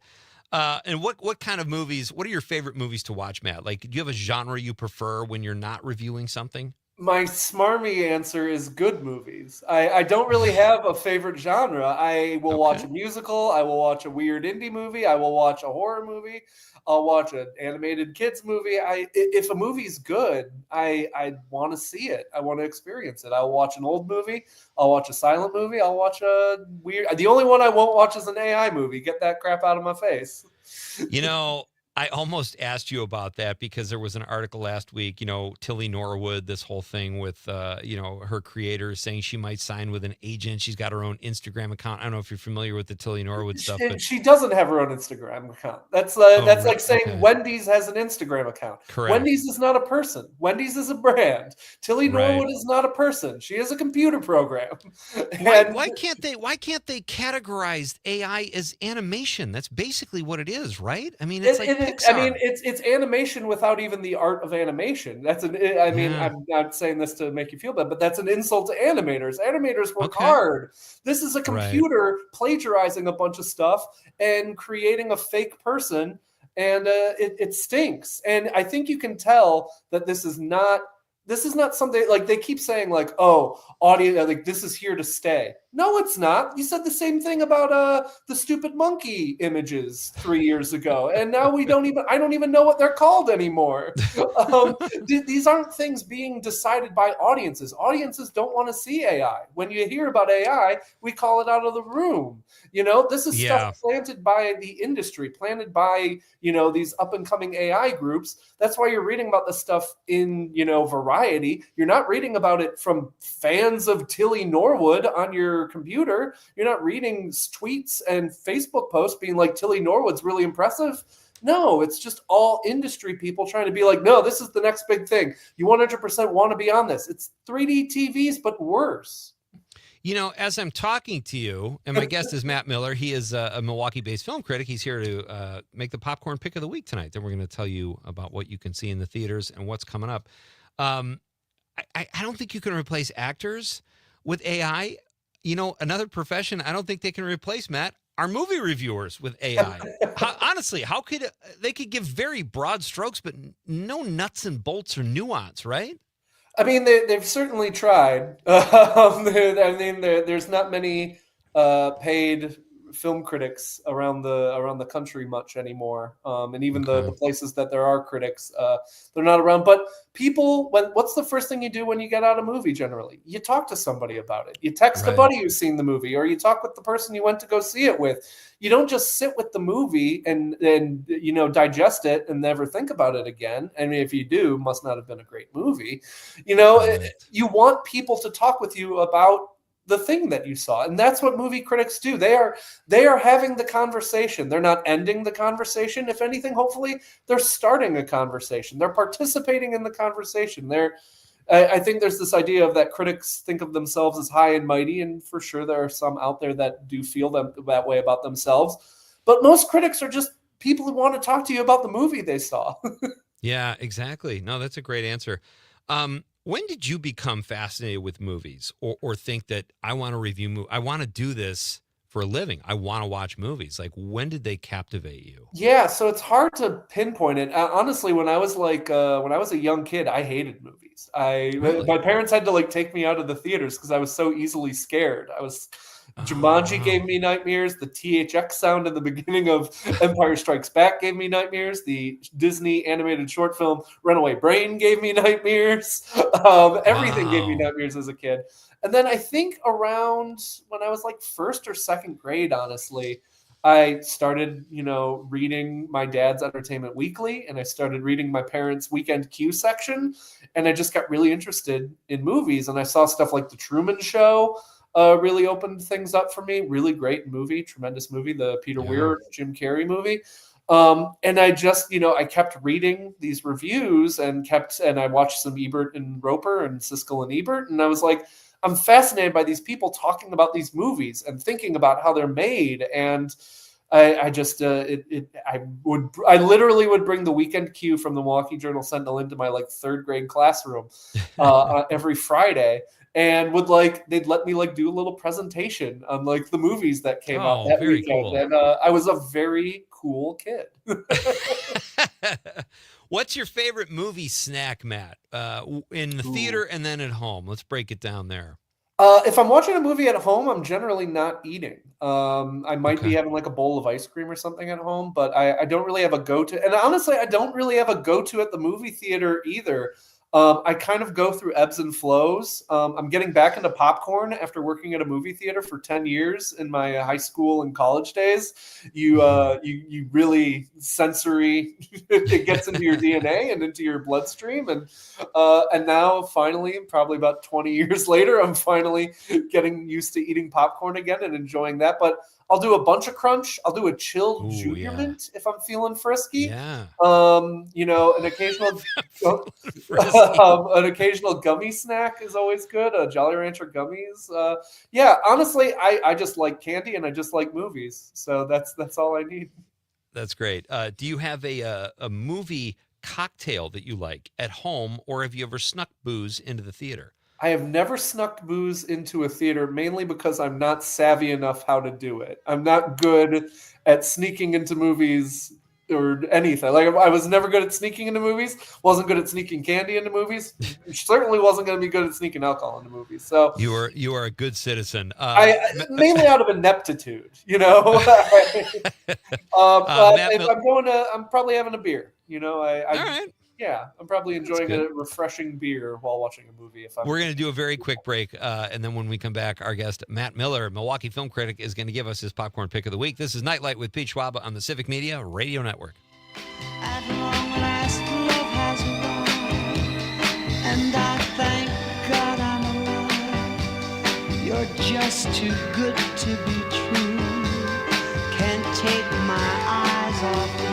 And what kind of movies? What are your favorite movies to watch, Matt? Like, do you have a genre you prefer when you're not reviewing something? My smarmy answer is good movies. I don't really have a favorite genre. I will watch a musical. I will watch a weird indie movie. I will watch a horror movie. I'll watch an animated kids movie. If a movie's good, I want to see it. I want to experience it. I'll watch an old movie. I'll watch a silent movie. I'll watch a weird. The only one I won't watch is an AI movie. Get that crap out of my face. I almost asked you about that because there was an article last week, Tilly Norwood, this whole thing with, her creator saying she might sign with an agent. She's got her own Instagram account. I don't know if you're familiar with the Tilly Norwood stuff. But she doesn't have her own Instagram account. That's like saying Wendy's has an Instagram account. Correct. Wendy's is not a person. Wendy's is a brand. Tilly Norwood is not a person. She is a computer program. Why can't they categorize AI as animation? That's basically what it is, right? I mean, it's Pixar. It's animation without even the art of animation. I'm not saying this to make you feel bad, but that's an insult to animators. Animators work hard. This is a computer plagiarizing a bunch of stuff and creating a fake person, and it stinks. And I think you can tell that this is not something like they keep saying audio, this is here to stay. No, it's not. You said the same thing about the stupid monkey images 3 years ago, and now I don't even know what they're called anymore. These aren't things being decided by audiences. Audiences don't want to see AI. When you hear about AI, we call it out of the room. This is stuff planted by the industry, planted by these up and coming AI groups. That's why you're reading about this stuff in Variety. You're not reading about it from fans of Tilly Norwood on your computer. You're not reading tweets and Facebook posts being like, Tilly Norwood's really impressive. No, it's just all industry people trying to be like, no, this is the next big thing. You 100% want to be on this. It's 3D TVs, but worse. As I'm talking to you, and my guest is Matt Miller. He is a Milwaukee-based film critic. He's here to make the popcorn pick of the week tonight. Then we're going to tell you about what you can see in the theaters and what's coming up. I don't think you can replace actors with AI. Another profession I don't think they can replace, Matt, are movie reviewers with AI. Honestly, how could they could give very broad strokes, but no nuts and bolts or nuance, right? I mean, they've certainly tried. There's not many paid film critics around the country much anymore, and even the places that there are critics, they're not around. But people, what's the first thing you do when you get out a movie? Generally, you talk to somebody about it. You text a buddy who's seen the movie, or you talk with the person you went to go see it with. You don't just sit with the movie and digest it and never think about it again. I mean, if you do, it must not have been a great movie. You want people to talk with you about the thing that you saw. And that's what movie critics do. They are having the conversation. They're not ending the conversation. If anything, hopefully they're starting a conversation. They're participating in the conversation. I think there's this idea of that critics think of themselves as high and mighty, and for sure there are some out there that do feel that way about themselves. But most critics are just people who want to talk to you about the movie they saw. Yeah, exactly. No, that's a great answer. When did you become fascinated with movies or think that I want to review movies? I want to do this for a living. I want to watch movies. Like, when did they captivate you? Yeah, so it's hard to pinpoint it. Honestly, when I was a young kid, I hated movies. My parents had to like take me out of the theaters because I was so easily scared. Jumanji gave me nightmares. The THX sound in the beginning of Empire Strikes Back gave me nightmares. The Disney animated short film Runaway Brain gave me nightmares. Everything gave me nightmares as a kid. And then I think around when I was like first or second grade, honestly, I started, reading my dad's Entertainment Weekly, and I started reading my parents' Weekend Q section, and I just got really interested in movies. And I saw stuff like The Truman Show. Really opened things up for me. Really great movie, tremendous movie, the Peter Weir, Jim Carrey movie. And I just, I kept reading these reviews and I watched some Ebert and Roper and Siskel and Ebert. And I was like, I'm fascinated by these people talking about these movies and thinking about how they're made. And I literally would bring the Weekend Q from the Milwaukee Journal Sentinel into my like third grade classroom every Friday. And they'd let me like do a little presentation on like the movies that came out that weekend. Cool. And I was a very cool kid. What's your favorite movie snack, Matt? In the theater and then at home? Let's break it down there. If I'm watching a movie at home, I'm generally not eating. I might be having like a bowl of ice cream or something at home, but I don't really have a go-to. And honestly, I don't really have a go-to at the movie theater either. I kind of go through ebbs and flows. I'm getting back into popcorn after working at a movie theater for 10 years in my high school and college days. You really sensory, it gets into your DNA and into your bloodstream. And now finally, probably about 20 years later, I'm finally getting used to eating popcorn again and enjoying that. But I'll do a bunch of crunch. I'll do a chilled junior mint if I'm feeling frisky. Yeah. An occasional gummy snack is always good. Jolly Rancher gummies. Honestly, I just like candy and I just like movies. So that's all I need. That's great. Do you have a movie cocktail that you like at home, or have you ever snuck booze into the theater? I have never snuck booze into a theater, mainly because I'm not savvy enough how to do it. I'm not good at sneaking into movies or anything. Like, I was never good at sneaking into movies, wasn't good at sneaking candy into movies, certainly wasn't going to be good at sneaking alcohol into movies. So you are a good citizen. Mainly out of ineptitude, But I'm probably having a beer, All right. Yeah, I'm probably enjoying a refreshing beer while watching a movie. We're going to do a very quick break, and then when we come back, our guest, Matt Miller, Milwaukee film critic, is going to give us his popcorn pick of the week. This is Nightlight with Pete Schwaba on the Civic Media Radio Network. At long last, love has won, and I thank God I'm alive. You're just too good to be true. Can't take my eyes off you.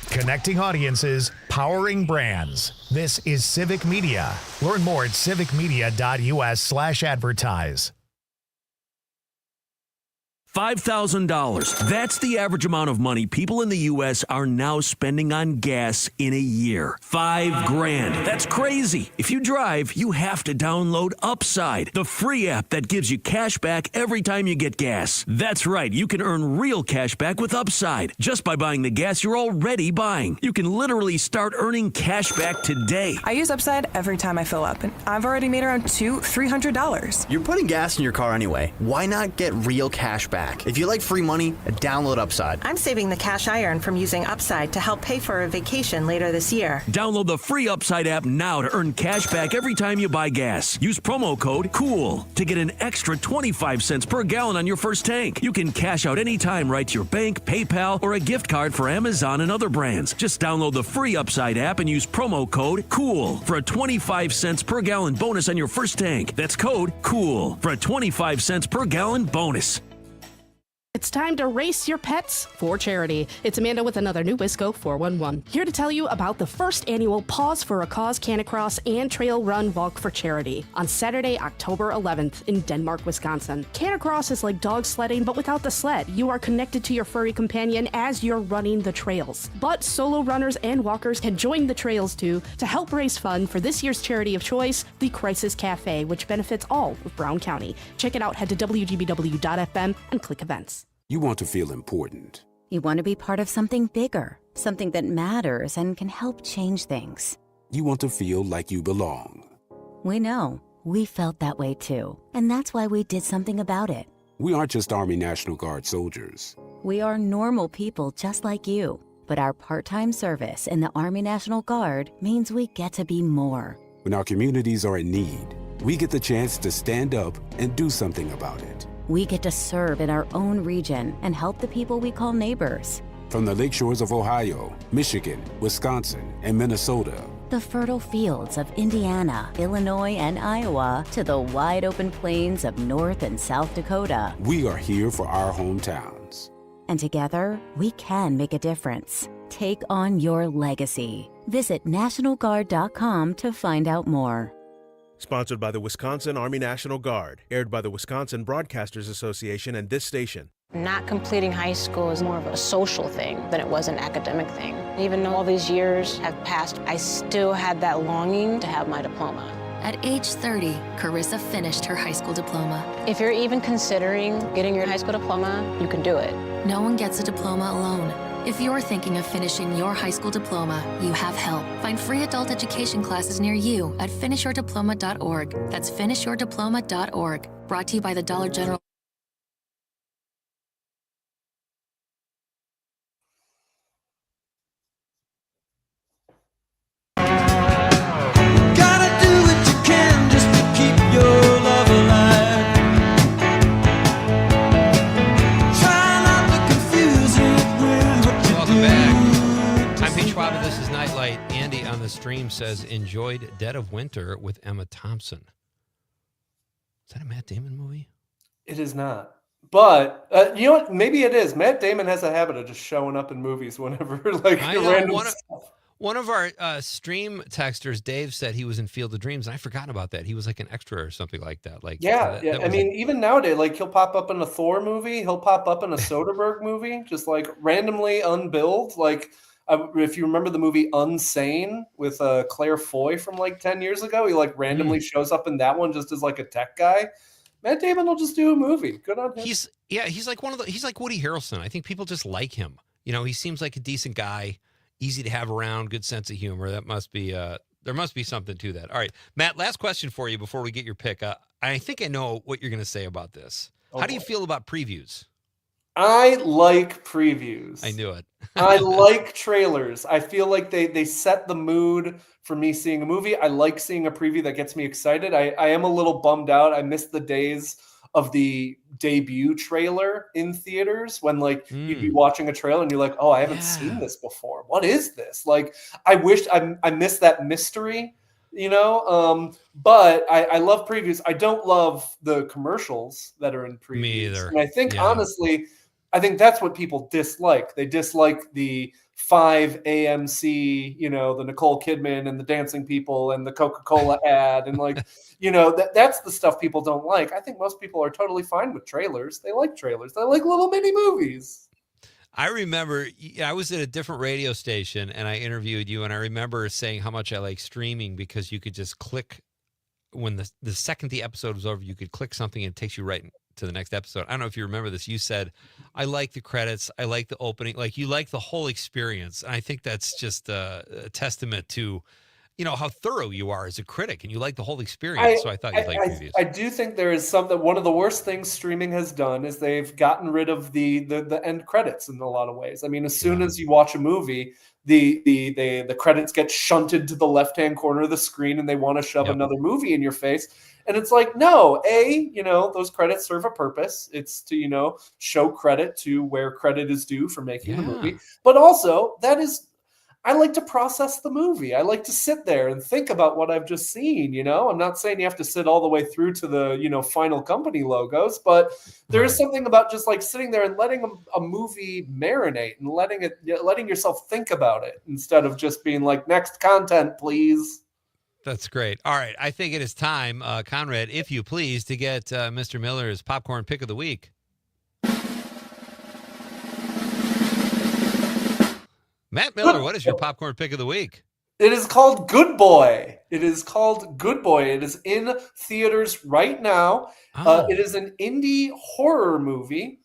Connecting audiences, powering brands. This is Civic Media. Learn more at civicmedia.us/advertise. $5,000. That's the average amount of money people in the U.S. are now spending on gas in a year. $5,000. That's crazy. If you drive, you have to download Upside, the free app that gives you cash back every time you get gas. That's right. You can earn real cash back with Upside just by buying the gas you're already buying. You can literally start earning cash back today. I use Upside every time I fill up, and I've already made around $300. You're putting gas in your car anyway. Why not get real cash back back. If you like free money, download Upside. I'm saving the cash I earn from using Upside to help pay for a vacation later this year. Download the free Upside app now to earn cash back every time you buy gas. Use promo code COOL to get an extra 25 cents per gallon on your first tank. You can cash out anytime right to your bank, PayPal, or a gift card for Amazon and other brands. Just download the free Upside app and use promo code COOL for a 25 cents per gallon bonus on your first tank. That's code COOL for a 25 cents per gallon bonus. It's time to race your pets for charity. It's Amanda with another new Wisco 411. Here to tell you about the first annual Pause for a Cause Canicross and Trail Run Walk for Charity on Saturday, October 11th in Denmark, Wisconsin. Canicross is like dog sledding, but without the sled. You are connected to your furry companion as you're running the trails. But solo runners and walkers can join the trails too to help raise funds for this year's charity of choice, the Crisis Cafe, which benefits all of Brown County. Check it out. Head to WGBW.FM and click events. You want to feel important. You want to be part of something bigger, something that matters and can help change things. You want to feel like you belong. We know. We felt that way too. And that's why we did something about it. We aren't just Army National Guard soldiers. We are normal people just like you. But our part-time service in the Army National Guard means we get to be more. When our communities are in need, we get the chance to stand up and do something about it. We get to serve in our own region and help the people we call neighbors. From the lake shores of Ohio, Michigan, Wisconsin, and Minnesota. The fertile fields of Indiana, Illinois, and Iowa to the wide open plains of North and South Dakota. We are here for our hometowns. And together, we can make a difference. Take on your legacy. Visit NationalGuard.com to find out more. Sponsored by the Wisconsin Army National Guard. Aired by the Wisconsin Broadcasters Association and this station. Not completing high school is more of a social thing than it was an academic thing. Even though all these years have passed, I still had that longing to have my diploma. At age 30, Carissa finished her high school diploma. If you're even considering getting your high school diploma, you can do it. No one gets a diploma alone. If you're thinking of finishing your high school diploma, you have help. Find free adult education classes near you at finishyourdiploma.org. That's finishyourdiploma.org. Brought to you by the Dollar General. Gotta do what you can just to keep your love alive. Try not to confuse it with what you Welcome do. back. I'm Pete Schwaba. This is Nightlight. Andy on the stream says, enjoyed Dead of Winter with Emma Thompson. Is that a Matt Damon movie? It is not. But you know what? Maybe it is. Matt Damon has a habit of just showing up in movies whenever, like, I know, random one of- stuff. One of our stream texters, Dave, said he was in Field of Dreams, and I forgot about that. He was like an extra or something like that. Like, Yeah, that I was mean, even nowadays, like, he'll pop up in a Thor movie. He'll pop up in a Soderbergh movie, just like randomly unbilled. Like, if you remember the movie Unsane with Claire Foy from like 10 years ago, he like randomly shows up in that one just as like a tech guy. Matt Damon will just do a movie. Good on him. he's like he's like Woody Harrelson. I think people just like him. You know, he seems like a decent guy, easy to have around, good sense of humor. That must be there must be something to that. All right, Matt, last question for you before we get your pick. I think I know what you're going to say about this. How do you feel about previews? I like previews. I knew it. I like trailers. I feel like they set the mood for me seeing a movie. I like seeing a preview that gets me excited. I am a little bummed out. I missed the days of the debut trailer in theaters when like you'd be watching a trailer and you're like, oh, I haven't seen this before. What is this? Like, I wish I missed that mystery, you know? But I love previews. I don't love the commercials that are in previews. Me either. And I think honestly, I think that's what people dislike. They dislike the 5 AMC, you know, the Nicole Kidman and the dancing people and the Coca-Cola ad. And like, you know, that's the stuff people don't like. I think most people are totally fine with trailers. They like trailers. They like little mini movies. I remember I was at a different radio station and I interviewed you, and I remember saying how much I like streaming because you could just click when the second the episode was over, you could click something and it takes you right to the next episode. I don't know if you remember this. You said, I like the credits. I like the opening. Like, you like the whole experience. And I think that's just a testament to how thorough you are as a critic, and you like the whole experience. So I thought you'd like previews. I do think there is something. One of the worst things streaming has done is they've gotten rid of the end credits in a lot of ways. I mean, as soon as you watch a movie, the credits get shunted to the left-hand corner of the screen, and they want to shove another movie in your face. And it's like, no, those credits serve a purpose. It's to, show credit to where credit is due for making the movie. But also, I like to process the movie. I like to sit there and think about what I've just seen, I'm not saying you have to sit all the way through to the, final company logos, but there is something about just like sitting there and letting a movie marinate and letting yourself think about it instead of just being like, next content, please. That's great. All right. I think it is time, Conrad, if you please, to get Mr. Miller's popcorn pick of the week. Matt Miller, what is your popcorn pick of the week? It is called Good Boy. It is in theaters right now. It is an indie horror movie.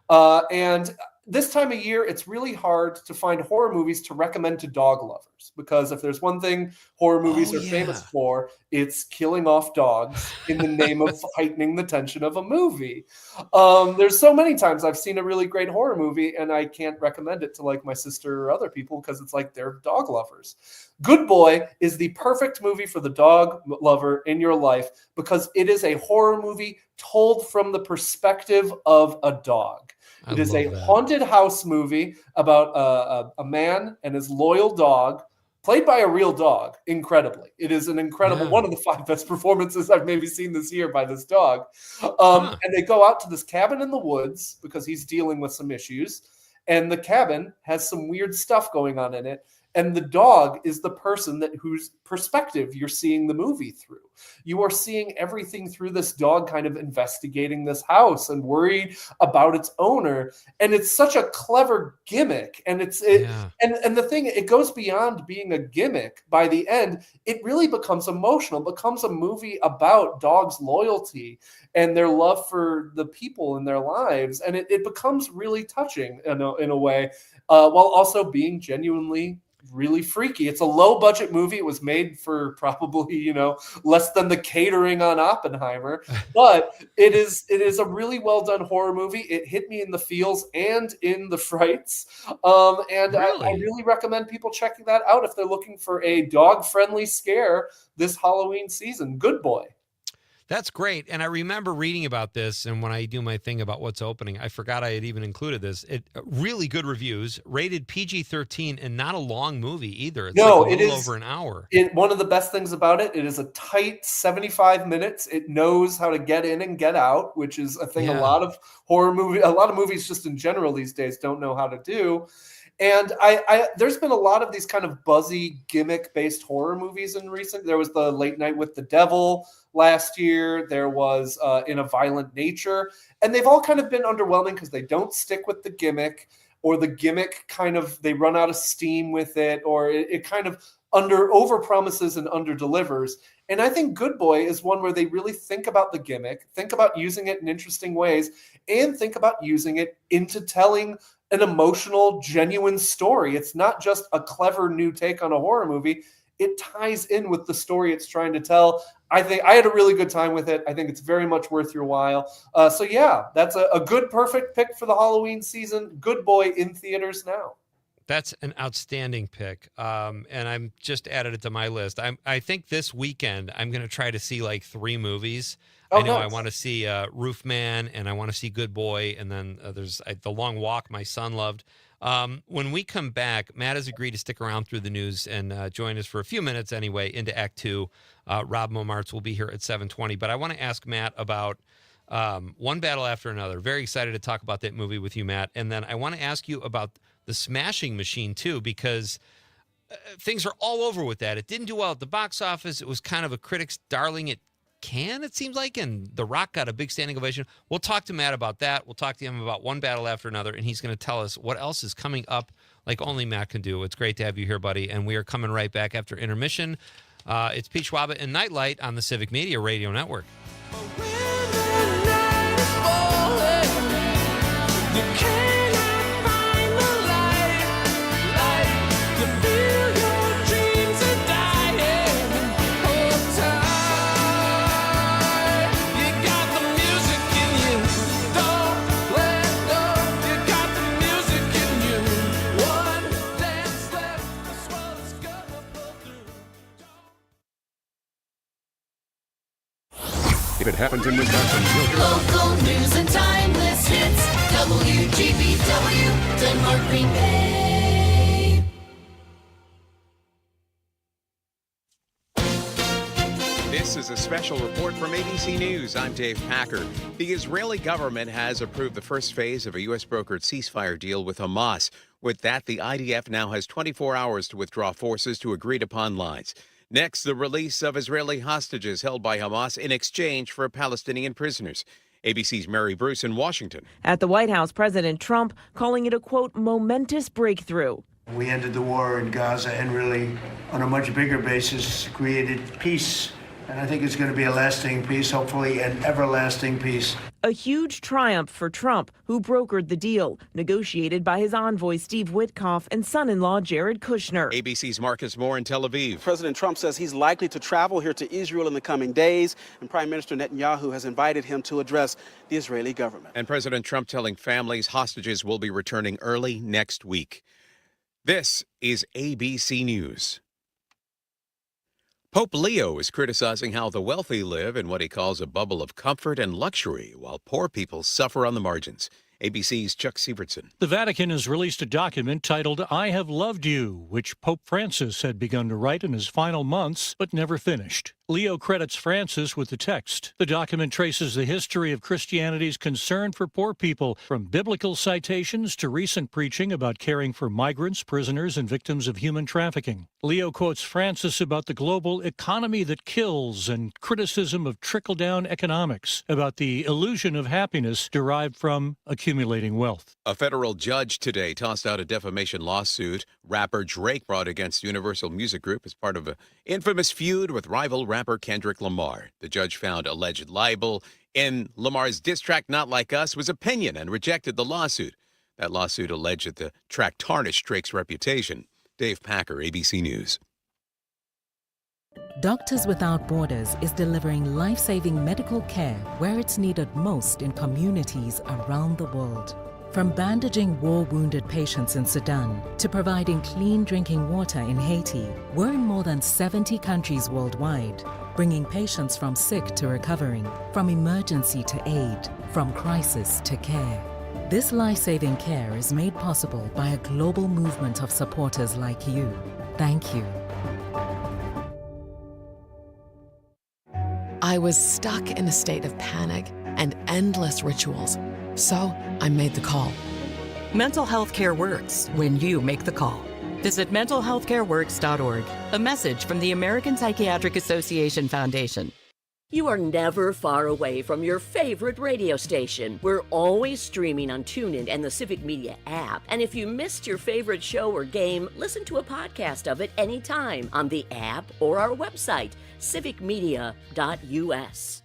And this time of year, it's really hard to find horror movies to recommend to dog lovers, because if there's one thing horror movies are famous for, it's killing off dogs in the name of heightening the tension of a movie. There's so many times I've seen a really great horror movie and I can't recommend it to like my sister or other people because it's like they're dog lovers. Good Boy is the perfect movie for the dog lover in your life because it is a horror movie told from the perspective of a dog. It is a haunted house movie about a man and his loyal dog, played by a real dog, incredibly. It is an incredible, one of the 5 best performances I've maybe seen this year by this dog. And they go out to this cabin in the woods because he's dealing with some issues. And the cabin has some weird stuff going on in it. And the dog is the person whose perspective you're seeing the movie through. You are seeing everything through this dog kind of investigating this house and worried about its owner. And it's such a clever gimmick. And and the thing, it goes beyond being a gimmick. By the end, it really becomes emotional, becomes a movie about dogs' loyalty and their love for the people in their lives. And it becomes really touching in a way, while also being genuinely really freaky. It's a low budget movie. It was made for probably, less than the catering on Oppenheimer, but it is a really well done horror movie. It hit me in the feels and in the frights. And really? I really recommend people checking that out if they're looking for a dog friendly scare this Halloween season. Good Boy. That's great. And I remember reading about this, and when I do my thing about what's opening, I forgot I had even included this. Really good reviews, rated PG-13, and not a long movie either. It's like a little over an hour. One of the best things about it is a tight 75 minutes. It knows how to get in and get out, which is a thing a lot of movies just in general these days don't know how to do. And there's been a lot of these kind of buzzy gimmick-based horror movies in recent. There was the Late Night with the Devil last year. There was In a Violent Nature. And they've all kind of been underwhelming because they don't stick with the gimmick, or the gimmick kind of, they run out of steam with it, or it kind of over-promises and under-delivers. And I think Good Boy is one where they really think about the gimmick, think about using it in interesting ways, and think about using it into telling an emotional, genuine story. It's not just a clever new take on a horror movie. It ties in with the story it's trying to tell. I think I had a really good time with it. I think it's very much worth your while. So yeah, that's a good, perfect pick for the Halloween season. Good Boy in theaters now. That's an outstanding pick. And I'm just added it to my list. I think this weekend I'm going to try to see like 3 movies. I know nice. I want to see Roofman, and I want to see Good Boy, and then there's The Long Walk my son loved. When we come back, Matt has agreed to stick around through the news and join us for a few minutes anyway into Act 2. Rob Momartz will be here at 7:20. But I want to ask Matt about One Battle After Another. Very excited to talk about that movie with you, Matt. And then I want to ask you about The Smashing Machine, too, because things are all over with that. It didn't do well at the box office. It was kind of a critic's darling. It seems like, and The Rock got a big standing ovation. We'll talk to Matt about that. We'll talk to him about One Battle After Another, and he's going to tell us what else is coming up like only Matt can do. It's great to have you here, buddy, and we are coming right back after intermission. It's Pete Schwaba and Night Light on the Civic Media Radio Network. If it happens in Wisconsin, you'll hear about it. Local news and timeless hits. WGBW, Denmark, Green Bay. This is a special report from ABC News. I'm Dave Packer. The Israeli government has approved the first phase of a U.S.-brokered ceasefire deal with Hamas. With that, the IDF now has 24 hours to withdraw forces to agreed-upon lines. Next, the release of Israeli hostages held by Hamas in exchange for Palestinian prisoners. ABC's Mary Bruce in Washington. At the White House, President Trump calling it a, quote, momentous breakthrough. We ended the war in Gaza and really, on a much bigger basis, created peace. And I think it's going to be a lasting peace, hopefully an everlasting peace. A huge triumph for Trump, who brokered the deal, negotiated by his envoy Steve Witkoff and son-in-law Jared Kushner. ABC's Marcus Moore in Tel Aviv. President Trump says he's likely to travel here to Israel in the coming days, and Prime Minister Netanyahu has invited him to address the Israeli government. And President Trump telling families hostages will be returning early next week. This is ABC News. Pope Leo is criticizing how the wealthy live in what he calls a bubble of comfort and luxury, while poor people suffer on the margins. ABC's Chuck Sievertson. The Vatican has released a document titled I Have Loved You, which Pope Francis had begun to write in his final months, but never finished. Leo credits Francis with the text. The document traces the history of Christianity's concern for poor people, from biblical citations to recent preaching about caring for migrants, prisoners, and victims of human trafficking. Leo quotes Francis about the global economy that kills and criticism of trickle-down economics, about the illusion of happiness derived from accumulating wealth. A federal judge today tossed out a defamation lawsuit rapper Drake brought against Universal Music Group as part of an infamous feud with rival rapper Kendrick Lamar. The judge found alleged libel in Lamar's diss track Not Like Us was opinion and rejected the lawsuit. That lawsuit alleged that the track tarnished Drake's reputation. Dave Packer, ABC News. Doctors Without Borders is delivering life-saving medical care where it's needed most in communities around the world. From bandaging war-wounded patients in Sudan to providing clean drinking water in Haiti, we're in more than 70 countries worldwide, bringing patients from sick to recovering, from emergency to aid, from crisis to care. This life-saving care is made possible by a global movement of supporters like you. Thank you. I was stuck in a state of panic and endless rituals. So I made the call. Mental health care works when you make the call. Visit mentalhealthcareworks.org. A message from the American Psychiatric Association Foundation. You are never far away from your favorite radio station. We're always streaming on TuneIn and the Civic Media app. And if you missed your favorite show or game, listen to a podcast of it anytime on the app or our website, civicmedia.us.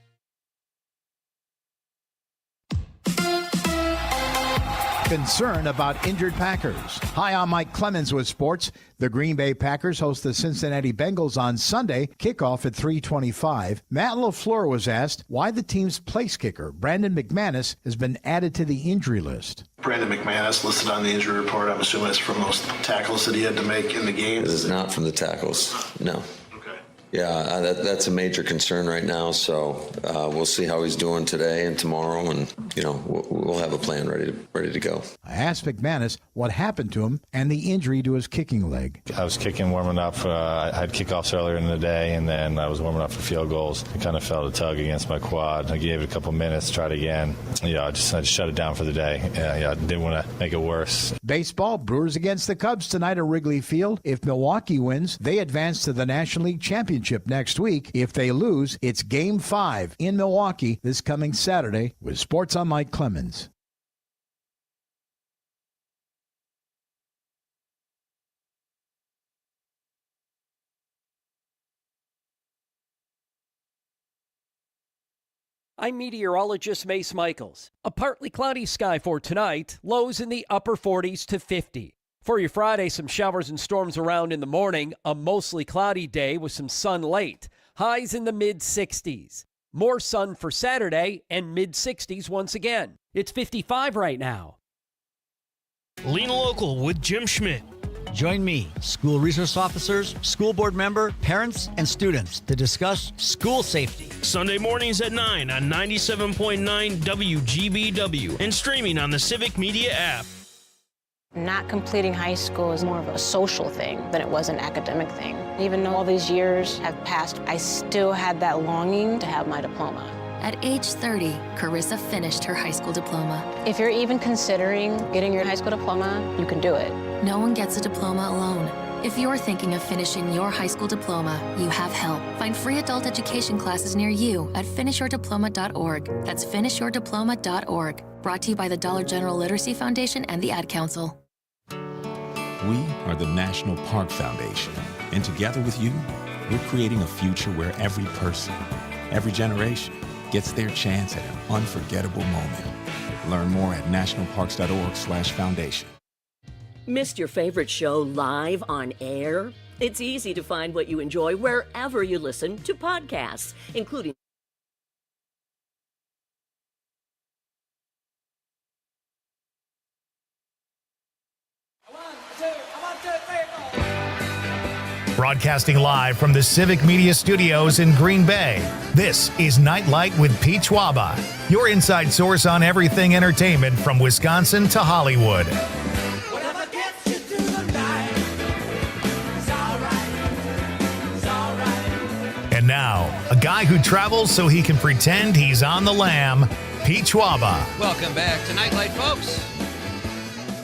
Concern about injured Packers. Hi, I'm Mike Clemens with sports. The Green Bay Packers host the Cincinnati Bengals on Sunday, kickoff at 3:25. Matt LaFleur was asked why the team's place kicker, Brandon McManus, has been added to the injury list. Brandon McManus listed on the injury report. I'm assuming it's from those tackles that he had to make in the game. It is not from the tackles, no. Yeah, that's a major concern right now. So we'll see how he's doing today and tomorrow, and we'll have a plan ready to go. I asked McManus what happened to him and the injury to his kicking leg. I was warming up. I had kickoffs earlier in the day, and then I was warming up for field goals. I kind of felt a tug against my quad. I gave it a couple minutes, tried again. I just shut it down for the day. I didn't want to make it worse. Baseball, Brewers against the Cubs tonight at Wrigley Field. If Milwaukee wins, they advance to the National League Championship next week. If they lose, it's Game 5 in Milwaukee this coming Saturday. With Sports, I'm Mike Clemens. I'm meteorologist Mace Michaels. A partly cloudy sky for tonight, lows in the upper 40s to 50. For your Friday, some showers and storms around in the morning, a mostly cloudy day with some sun late. Highs in the mid-60s. More sun for Saturday and mid-60s once again. It's 55 right now. Lean Local with Jim Schmidt. Join me, school resource officers, school board member, parents, and students to discuss school safety. Sunday mornings at 9 on 97.9 WGBW and streaming on the Civic Media app. Not completing high school is more of a social thing than it was an academic thing. Even though all these years have passed, I still had that longing to have my diploma. At age 30, Carissa finished her high school diploma. If you're even considering getting your high school diploma, you can do it. No one gets a diploma alone. If you're thinking of finishing your high school diploma, you have help. Find free adult education classes near you at finishyourdiploma.org. That's finishyourdiploma.org. Brought to you by the Dollar General Literacy Foundation and the Ad Council. We are the National Park Foundation, and together with you, we're creating a future where every person, every generation, gets their chance at an unforgettable moment. Learn more at nationalparks.org/foundation. Missed your favorite show live on air? It's easy to find what you enjoy wherever you listen to podcasts, including Broadcasting live from the Civic Media Studios in Green Bay, this is Nite Lite with Pete Schwaba, your inside source on everything entertainment from Wisconsin to Hollywood. And now, a guy who travels so he can pretend he's on the lam, Pete Schwaba. Welcome back to Nite Lite, folks.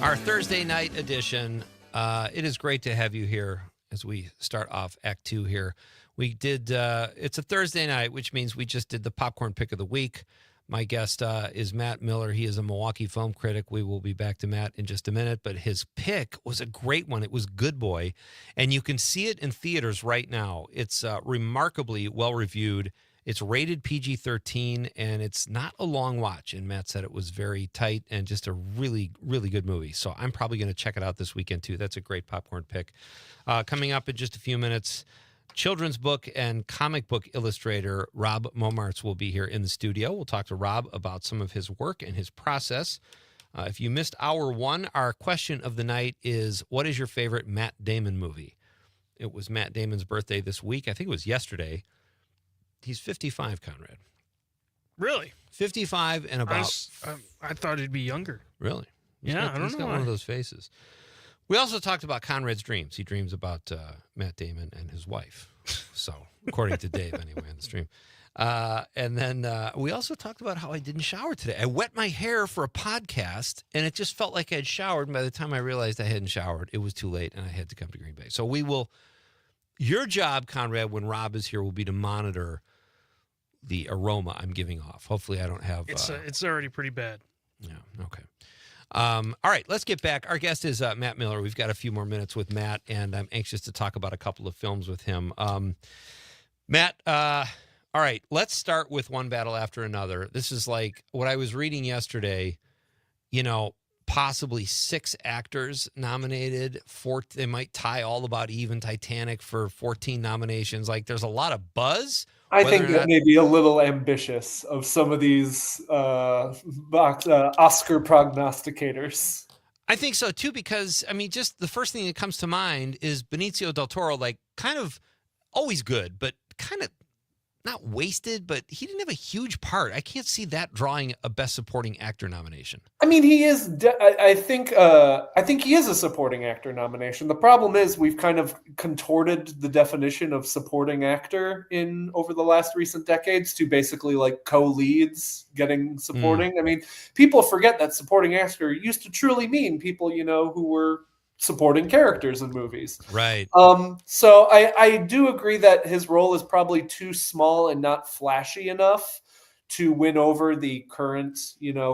Our Thursday night edition. It is great to have you here as we start off Act 2 here. We did, it's a Thursday night, which means we just did the popcorn pick of the week. My guest is Matt Miller. He is a Milwaukee film critic. We will be back to Matt in just a minute, but his pick was a great one. It was Good Boy, and you can see it in theaters right now. It's remarkably well-reviewed. It's rated PG-13, and it's not a long watch, and Matt said it was very tight and just a really, really good movie. So I'm probably going to check it out this weekend, too. That's a great popcorn pick. Coming up in just a few minutes, children's book and comic book illustrator Rob Momartz will be here in the studio. We'll talk to Rob about some of his work and his process. If you missed hour one, our question of the night is, what is your favorite Matt Damon movie? It was Matt Damon's birthday this week. I think it was yesterday. He's 55, Conrad. Really? 55 and about... I thought he'd be younger. Really? I don't know. He's got one of those faces. We also talked about Conrad's dreams. He dreams about Matt Damon and his wife. So, according to Dave, anyway, on the stream. And then we also talked about how I didn't shower today. I wet my hair for a podcast, and it just felt like I had showered. And by the time I realized I hadn't showered, it was too late, and I had to come to Green Bay. So we will... Your job, Conrad, when Rob is here, will be to monitor the aroma I'm giving off. Hopefully I don't have... It's already pretty bad. Yeah, okay. All right, let's get back. Our guest is Matt Miller. We've got a few more minutes with Matt, and I'm anxious to talk about a couple of films with him. Matt, all right, let's start with One Battle After Another. This is like what I was reading yesterday, possibly 6 actors nominated. They might tie All About Eve, Titanic for 14 nominations. Like, there's a lot of buzz. I think that may be a little ambitious of some of these Oscar prognosticators. I think so, too, because, just the first thing that comes to mind is Benicio del Toro, like, kind of always good, but kind of not wasted, but he didn't have a huge part. I can't see that drawing a Best Supporting Actor nomination. He is. I think he is a supporting actor nomination. The problem is we've kind of contorted the definition of supporting actor over the last recent decades to basically like co-leads getting supporting. People forget that supporting actor used to truly mean people, who were supporting characters in movies. Right. So I do agree that his role is probably too small and not flashy enough to win over the current,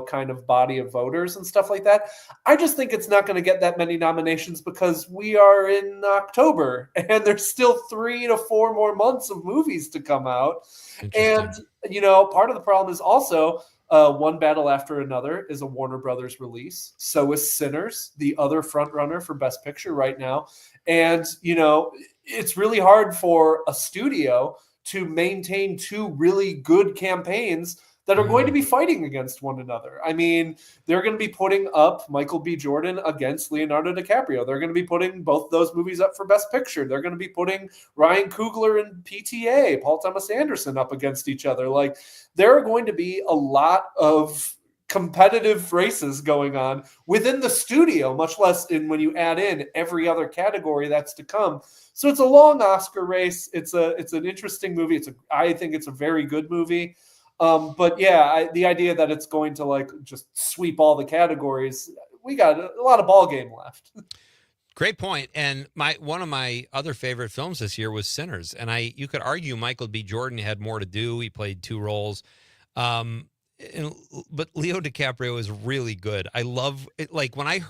kind of body of voters and stuff like that. I just think it's not going to get that many nominations because we are in October and there's still 3 to 4 more months of movies to come out. And, part of the problem is also One Battle After Another is a Warner Brothers release. So is Sinners, the other front runner for Best Picture right now. And, it's really hard for a studio to maintain 2 really good campaigns that are going to be fighting against one another. I mean, they're going to be putting up Michael B. Jordan against Leonardo DiCaprio. They're going to be putting both those movies up for Best Picture. They're going to be putting Ryan Coogler and PTA, Paul Thomas Anderson, up against each other. Like, there are going to be a lot of competitive races going on within the studio, much less when you add in every other category that's to come. So it's a long Oscar race. It's an interesting movie. I think it's a very good movie. But yeah, the idea that it's going to like just sweep all the categories, we got a lot of ball game left. Great point. And one of my other favorite films this year was Sinners. And you could argue Michael B. Jordan had more to do. He played 2 roles. But Leo DiCaprio is really good. I love it. Like I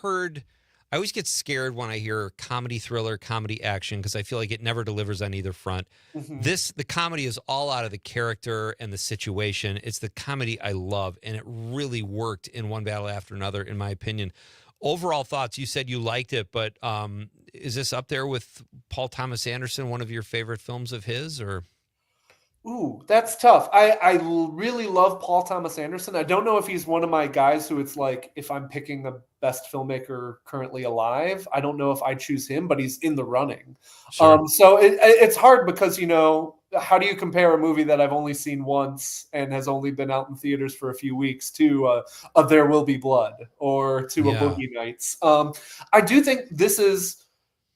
always get scared when I hear comedy thriller, comedy action, because I feel like it never delivers on either front. Mm-hmm. The comedy is all out of the character and the situation. It's the comedy I love, and it really worked in One Battle After Another, in my opinion. Overall thoughts, you said you liked it, but is this up there with Paul Thomas Anderson, one of your favorite films of his, or? Ooh, that's tough. I really love Paul Thomas Anderson. I don't know if he's one of my guys who it's like, if I'm picking the best filmmaker currently alive, I don't know if I choose him, but he's in the running. Sure. So it's hard because, how do you compare a movie that I've only seen once and has only been out in theaters for a few weeks to a There Will Be Blood or to a Boogie Nights? I do think this is,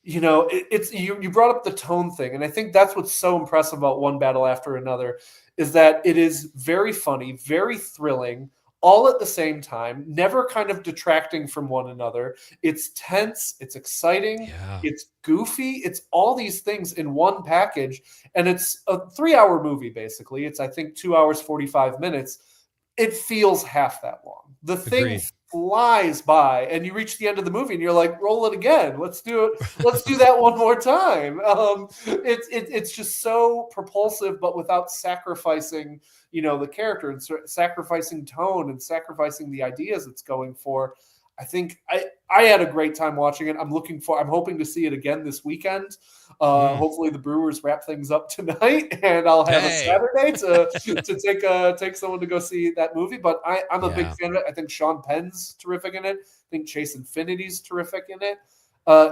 it's you brought up the tone thing, and I think that's what's so impressive about One Battle After Another is that it is very funny, very thrilling, all at the same time, never kind of detracting from one another. It's tense, it's exciting, it's goofy, it's all these things in one package, and it's a 3-hour movie basically. It's, I think, 2 hours 45 minutes. It feels half that long. The thing Agreed. flies by, and you reach the end of the movie and you're like, roll it again. Let's do it. Let's do that one more time. It's just so propulsive, but without sacrificing, the character and sacrificing tone and sacrificing the ideas it's going for. I think I had a great time watching it. I'm hoping to see it again this weekend. Hopefully the Brewers wrap things up tonight, and I'll have a Saturday to take someone to go see that movie. But I'm a big fan of it. I think Sean Penn's terrific in it. I think Chase Infinity's terrific in it.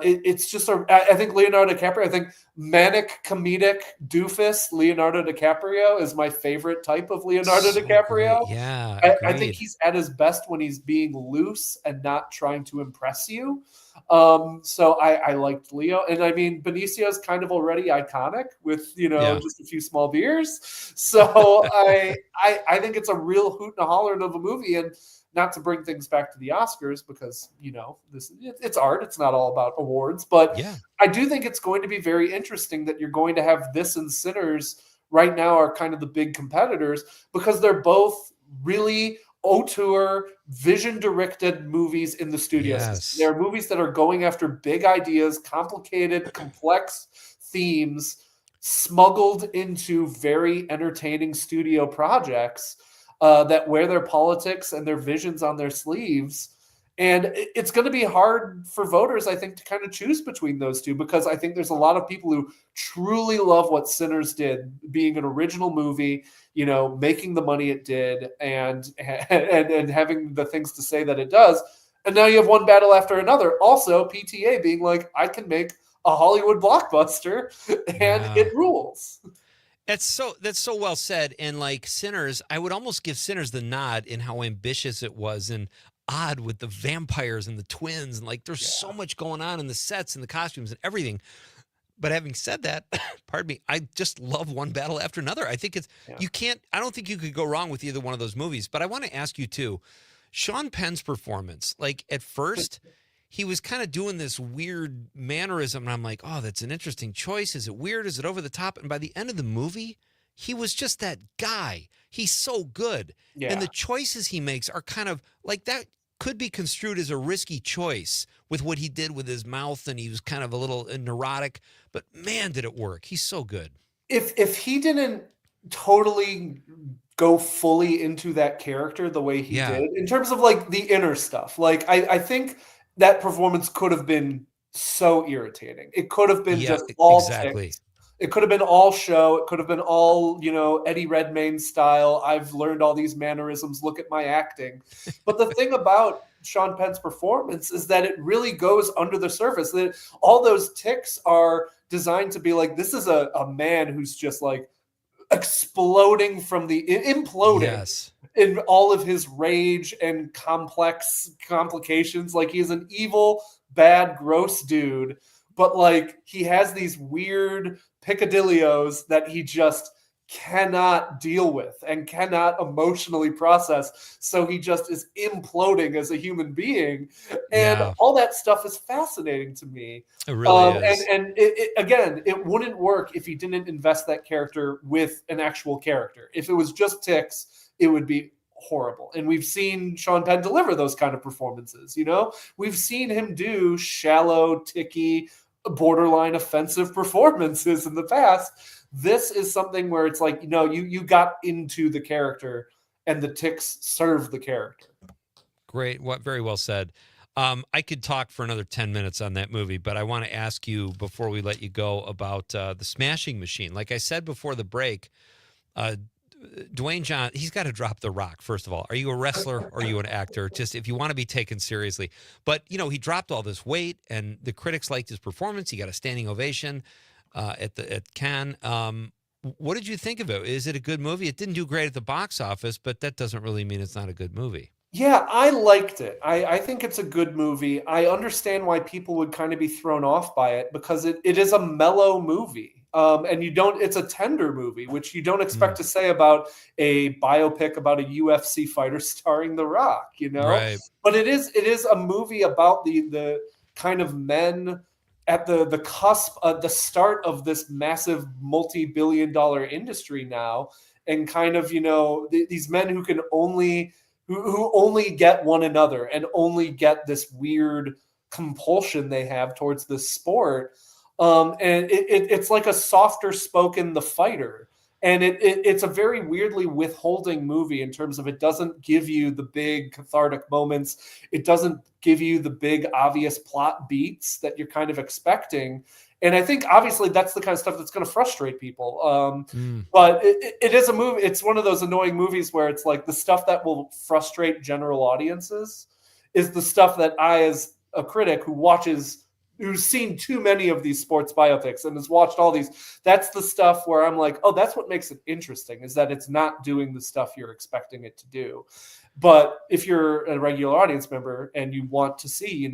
It's just I think Leonardo DiCaprio, I think manic comedic doofus Leonardo DiCaprio is my favorite type of Leonardo DiCaprio. Great. Yeah, I think he's at his best when he's being loose and not trying to impress you. So I liked Leo, and I mean Benicio's kind of already iconic with just a fefew small beers. So I think it's a real hoot and a holler of a movie, and not to bring things back to the Oscars because, it's art. It's not all about awards. But I do think it's going to be very interesting that you're going to have this and Sinners right now are kind of the big competitors because they're both really auteur, vision-directed movies in the studio system. They're movies that are going after big ideas, complicated, complex themes, smuggled into very entertaining studio projects. That wear their politics and their visions on their sleeves. And it's going to be hard for voters, I think, to kind of choose between those two, because I think there's a lot of people who truly love what Sinners did, being an original movie, making the money it did and having the things to say that it does. And now you have One Battle After Another. Also, PTA being like, I can make a Hollywood blockbuster and it rules. That's so well said. And like Sinners, I would almost give Sinners the nod in how ambitious it was and odd with the vampires and the twins. And like, there's so much going on in the sets and the costumes and everything. But having said that, pardon me, I just love One Battle After Another. I think I don't think you could go wrong with either one of those movies. But I want to ask you too, Sean Penn's performance, like at first, he was kind of doing this weird mannerism, and I'm like, oh, that's an interesting choice. Is it weird? Is it over the top? And by the end of the movie, he was just that guy. He's so good. Yeah. And the choices he makes are kind of like that could be construed as a risky choice with what he did with his mouth, and he was kind of a little neurotic. But man, did it work. He's so good. If he didn't totally go fully into that character the way he did, in terms of like the inner stuff, like I think that performance could have been so irritating. It could have been just all text. It could have been all show. It could have been all, Eddie Redmayne style. I've learned all these mannerisms. Look at my acting. But the thing about Sean Penn's performance is that it really goes under the surface. That all those tics are designed to be like, this is a man who's just like exploding from the imploding in all of his rage and complex complications. Like, he's an evil, bad, gross dude, but like he has these weird picadillos that he just cannot deal with and cannot emotionally process. So he just is imploding as a human being. And all that stuff is fascinating to me. It really is. And again, it wouldn't work if he didn't invest that character with an actual character. If it was just tics, it would be horrible. And we've seen Sean Penn deliver those kind of performances. We've seen him do shallow, ticky, borderline offensive performances in the past. This is something where it's like, you got into the character and the tics serve the character. Great. Very well said. I could talk for another 10 minutes on that movie, but I want to ask you before we let you go about the Smashing Machine. Like I said before the break, Dwayne Johnson, he's got to drop the rock, first of all. Are you a wrestler or are you an actor? Just if you want to be taken seriously. But, he dropped all this weight, and the critics liked his performance. He got a standing ovation at Cannes. What did you think of it? Is it a good movie? It didn't do great at the box office, but that doesn't really mean it's not a good movie. Yeah, I liked it. I think it's a good movie. I understand why people would kind of be thrown off by it, because it is a mellow movie. And it's a tender movie, which you don't expect to say about a biopic about a UFC fighter starring The Rock, Right. But it is a movie about the kind of men at the cusp, the start of this massive multi-billion-dollar industry now, and kind of, these men who can only get one another and only get this weird compulsion they have towards this sport. And it's like a softer spoken The Fighter. And it's a very weirdly withholding movie in terms of it doesn't give you the big cathartic moments. It doesn't give you the big obvious plot beats that you're kind of expecting. And I think obviously that's the kind of stuff that's going to frustrate people. But it is a movie. It's one of those annoying movies where it's like the stuff that will frustrate general audiences is the stuff that I, as a critic who's seen too many of these sports biopics and has watched all these, that's the stuff where I'm like, oh, that's what makes it interesting, is that it's not doing the stuff you're expecting it to do. But if you're a regular audience member and you want to see,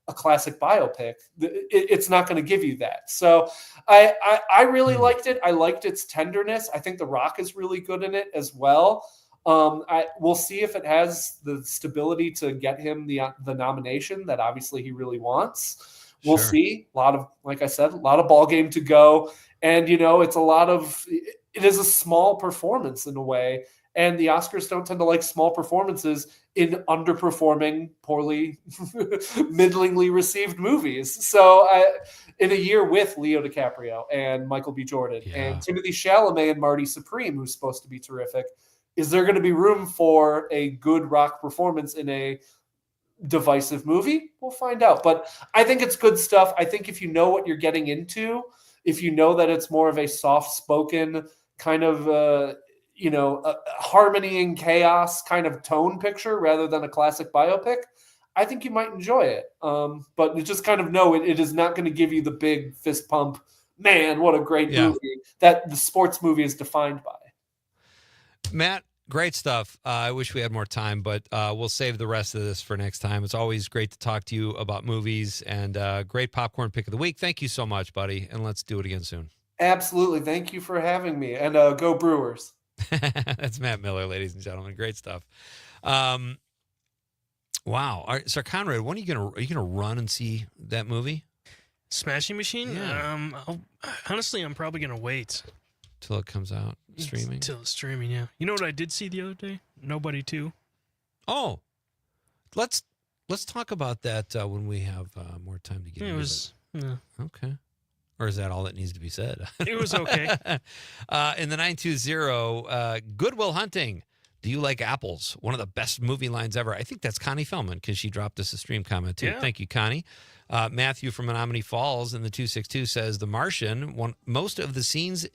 a classic biopic, it's not going to give you that. So I really liked it. I liked its tenderness. I think The Rock is really good in it as well. We'll see if it has the stability to get him the nomination that obviously he really wants. We'll see. Like I said, a lot of ball game to go. And, it is a small performance in a way. And the Oscars don't tend to like small performances in underperforming, poorly, middlingly received movies. So in a year with Leo DiCaprio and Michael B. Jordan and Timothée Chalamet and Marty Supreme, who's supposed to be terrific, is there going to be room for a good Rock performance in a divisive movie? We'll find out. But I think it's good stuff. I think if you know what you're getting into, if you know that it's more of a soft-spoken kind of, a harmony and chaos kind of tone picture rather than a classic biopic, I think you might enjoy it. But you just kind of know it is not going to give you the big fist pump, man, what a great movie that the sports movie is defined by. Matt, great stuff. I wish we had more time, but we'll save the rest of this for next time. It's always great to talk to you about movies, and great popcorn pick of the week. Thank you so much, buddy, and let's do it again soon. Absolutely. Thank you for having me, and go Brewers. That's Matt Miller, ladies and gentlemen. Great stuff. Wow. All right, so Conrad, when are you gonna run and see that movie? Smashing Machine? Yeah. Honestly, I'm probably gonna wait till it comes out streaming. Till it's streaming, yeah. You know what I did see the other day? Nobody 2. Oh, let's talk about that when we have more time to get into it. Yeah. Okay. Or is that all that needs to be said? It was okay. In the 920, Good Will Hunting, Do you like apples? One of the best movie lines ever. I think that's Connie Feldman because she dropped us a stream comment too. Yeah. Thank you, Connie. Matthew from Menominee Falls in the 262 says The Martian. Most of the scenes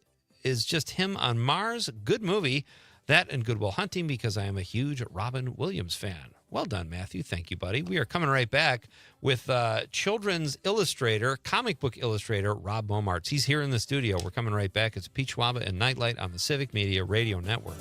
is just him on Mars. Good movie. That and Good Will Hunting because I am a huge Robin Williams fan. Well done, Matthew. Thank you, buddy. We are coming right back with children's illustrator, comic book illustrator, Rob Momartz. He's here in the studio. We're coming right back. It's Pete Schwaba and Nightlight on the Civic Media Radio Network.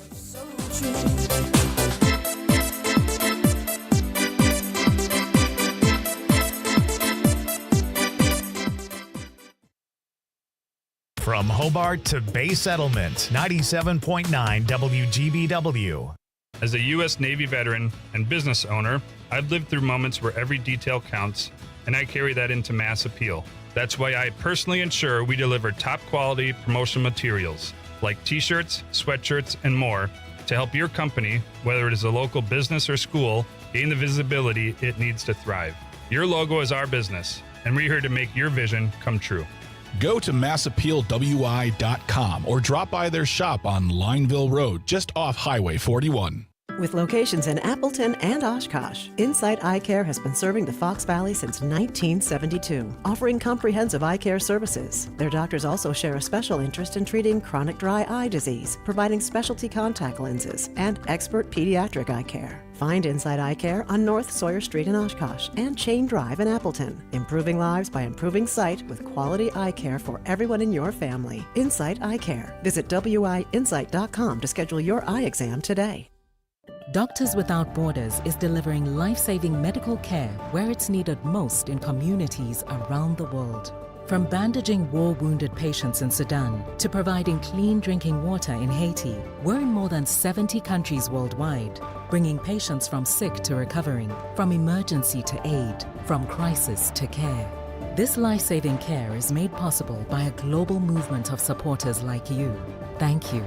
From Hobart to Bay Settlement, 97.9 WGBW. As a U.S. Navy veteran and business owner, I've lived through moments where every detail counts, and I carry that into mass appeal. That's why I personally ensure we deliver top quality promotional materials like t-shirts, sweatshirts, and more to help your company, whether it is a local business or school, gain the visibility it needs to thrive. Your logo is our business, and we're here to make your vision come true. Go to massappealwi.com or drop by their shop on Lineville Road, just off Highway 41. With locations in Appleton and Oshkosh, Insight Eye Care has been serving the Fox Valley since 1972, offering comprehensive eye care services. Their doctors also share a special interest in treating chronic dry eye disease, providing specialty contact lenses, and expert pediatric eye care. Find Insight Eye Care on North Sawyer Street in Oshkosh and Chain Drive in Appleton. Improving lives by improving sight with quality eye care for everyone in your family. Insight Eye Care. Visit wiinsight.com to schedule your eye exam today. Doctors Without Borders is delivering life-saving medical care where it's needed most in communities around the world. From bandaging war-wounded patients in Sudan to providing clean drinking water in Haiti, we're in more than 70 countries worldwide, bringing patients from sick to recovering, from emergency to aid, from crisis to care. This life-saving care is made possible by a global movement of supporters like you. Thank you.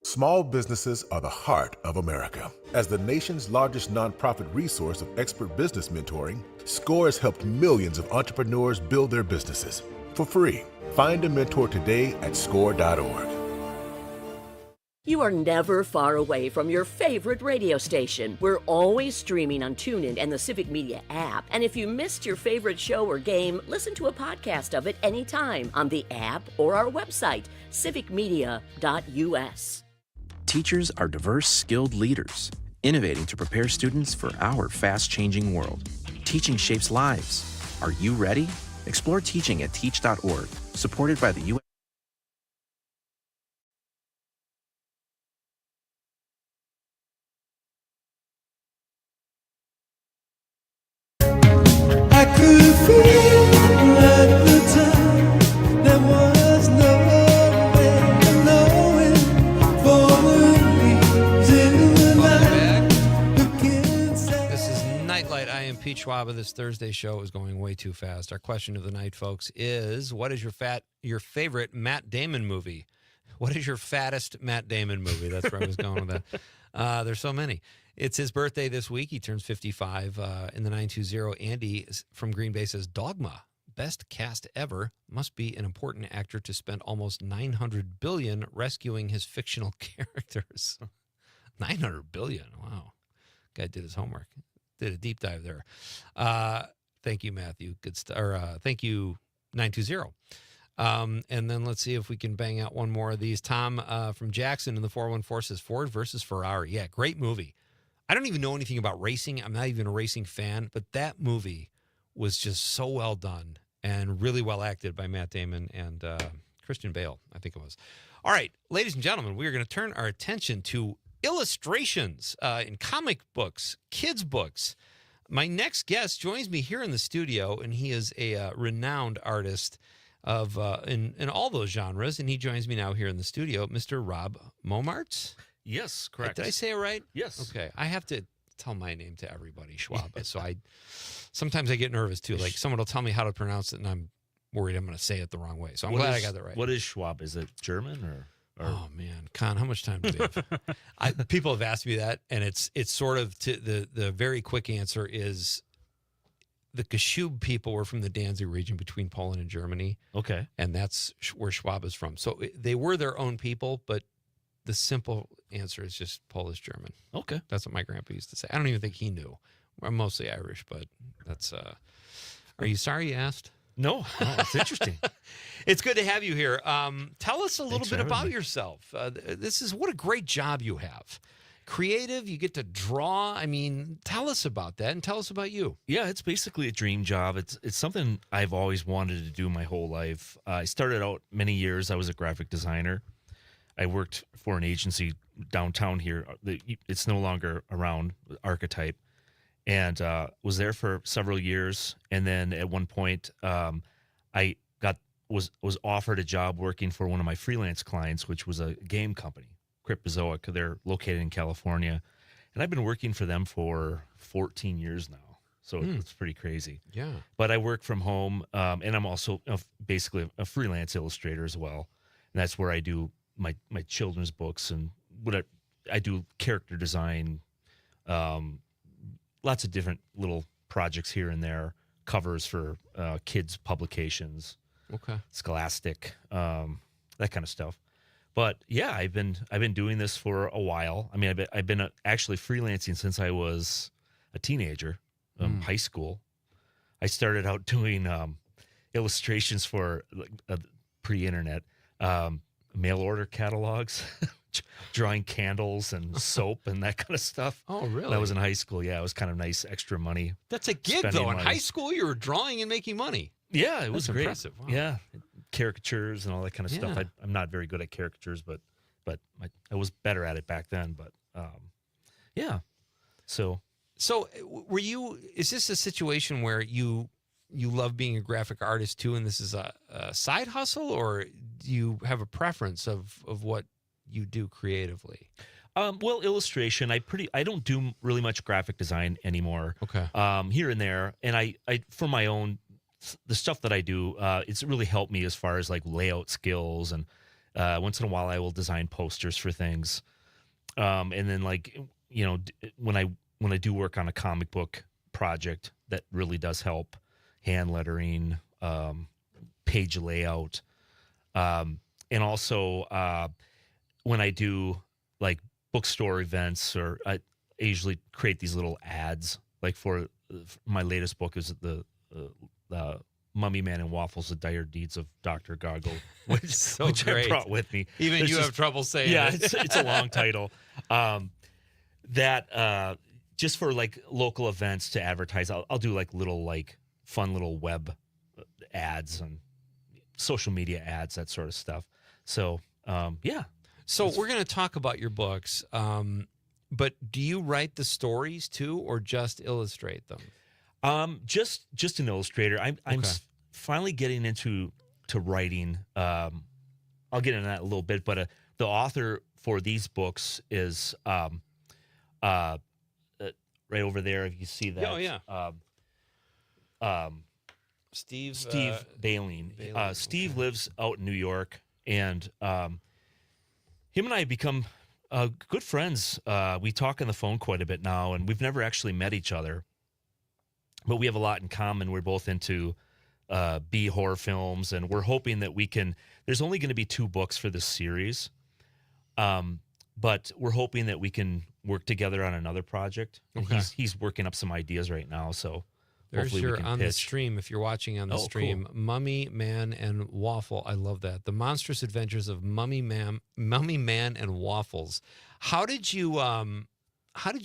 Small businesses are the heart of America. As the nation's largest nonprofit resource of expert business mentoring, SCORE has helped millions of entrepreneurs build their businesses for free. Find a mentor today at score.org. You are never far away from your favorite radio station. We're always streaming on TuneIn and the Civic Media app. And if you missed your favorite show or game, listen to a podcast of it anytime on the app or our website, civicmedia.us. Teachers are diverse, skilled leaders, innovating to prepare students for our fast-changing world. Teaching shapes lives. Are you ready? Explore teaching at teach.org, supported by the U.S. I could feel at the time there was no way of knowing for the reason This is Nightlight. I am Pete Schwaba. This Thursday show is going way too fast. Our question of the night, folks, is what is your favorite Matt Damon movie? What is your fattest Matt Damon movie? That's where I was going with that. There's so many. It's his birthday this week. He turns 55 in the 920. Andy from Green Bay says, Dogma, best cast ever. Must be an important actor to spend almost $900 billion rescuing his fictional characters. $900 billion. Wow. Guy did his homework. Did a deep dive there. Thank you, Matthew. Good stuff. Thank you, 920. And then let's see if we can bang out one more of these. Tom from Jackson in the 414 says Ford versus Ferrari. Yeah, great movie. I don't even know anything about racing. I'm not even a racing fan, but that movie was just so well done and really well acted by Matt Damon and Christian Bale, I think it was. All right, ladies and gentlemen, we are going to turn our attention to illustrations in comic books, kids' books. My next guest joins me here in the studio, and he is a renowned artist of in all those genres, and he joins me now here in the studio, Mr. Rob Momartz. Yes, correct. Did I say it right? Yes. Okay. I have to tell my name to everybody, Schwaba. So sometimes I get nervous too. Like someone will tell me how to pronounce it, and I'm worried I'm going to say it the wrong way. So I'm glad I got that right. What is Schwab? Is it German or? Oh man, Con, how much time do we have? People have asked me that, and it's sort of the very quick answer is the Kashub people were from the Danzig region between Poland and Germany. Okay. And that's where Schwab is from. So they were their own people, but the simple answer is just Polish German. Okay. That's what my grandpa used to say. I don't even think he knew. I'm mostly Irish, but that's are you sorry you asked? No, it's interesting. It's good to have you here. Tell us a little Thanks for bit having about me. yourself. What a great job you have. Creative, you get to draw. I mean, tell us about that and tell us about you. Yeah, it's basically a dream job. It's something I've always wanted to do my whole life. I started out many years. I was a graphic designer. I worked for an agency downtown here. It's no longer around, Archetype, and was there for several years. And then at one point, I was offered a job working for one of my freelance clients, which was a game company, Cryptozoic. They're located in California, and I've been working for them for 14 years now. So it's pretty crazy. Yeah. But I work from home, and I'm also basically a freelance illustrator as well. And that's where I do my children's books and what I do character design, lots of different little projects here and there, covers for kids publications, Okay. Scholastic, that kind of stuff. But yeah, I've been doing this for a while. I mean, I've been actually freelancing since I was a teenager, high school. I started out doing illustrations for pre-internet mail order catalogs, drawing candles and soap and that kind of stuff. Oh, really? When I was in high school. Yeah, it was kind of nice extra money. That's a gig, spending though. In money. high school, you were drawing and making money. Yeah, it was That's great. impressive. Wow. Yeah, caricatures and all that kind of stuff. Yeah. I'm not very good at caricatures, but I was better at it back then. But yeah, so were you? Is this a situation where you love being a graphic artist too, and this is a side hustle, or do you have a preference of what you do creatively? Well, illustration. I don't do really much graphic design anymore. Okay. Here and there, and I for my own, the stuff that I do, it's really helped me as far as like layout skills, and once in a while I will design posters for things, and then like when I do work on a comic book project, that really does help, hand lettering, page layout, and also when I do like bookstore events, or I usually create these little ads. Like for my latest book is the Mummy Man and Waffles: The Dire Deeds of Dr. Goggle, which I great. brought with me. Even There's you just- have trouble saying yeah, it. it's a long title. That just for like local events to advertise, I'll do like little like fun little web ads and social media ads, that sort of stuff. So yeah. So we're going to talk about your books, but do you write the stories too, or just illustrate them? Just an illustrator. I'm Okay. finally getting into writing. I'll get into that a little bit, but the author for these books is right over there. If you see that, Oh, yeah. Steve Baleen. Baleen, Steve lives out in New York, and him and I have become good friends. We talk on the phone quite a bit now, and we've never actually met each other, but we have a lot in common. We're both into B horror films, and we're hoping that we can. There's only going to be 2 books for this series, but we're hoping that we can work together on another project. And Okay. He's working up some ideas right now, so There's hopefully we your can on the pitch. stream. If you're watching on the Oh, cool. stream, Mummy Man and Waffle. I love that. The Monstrous Adventures of Mummy Man and Waffles. How did you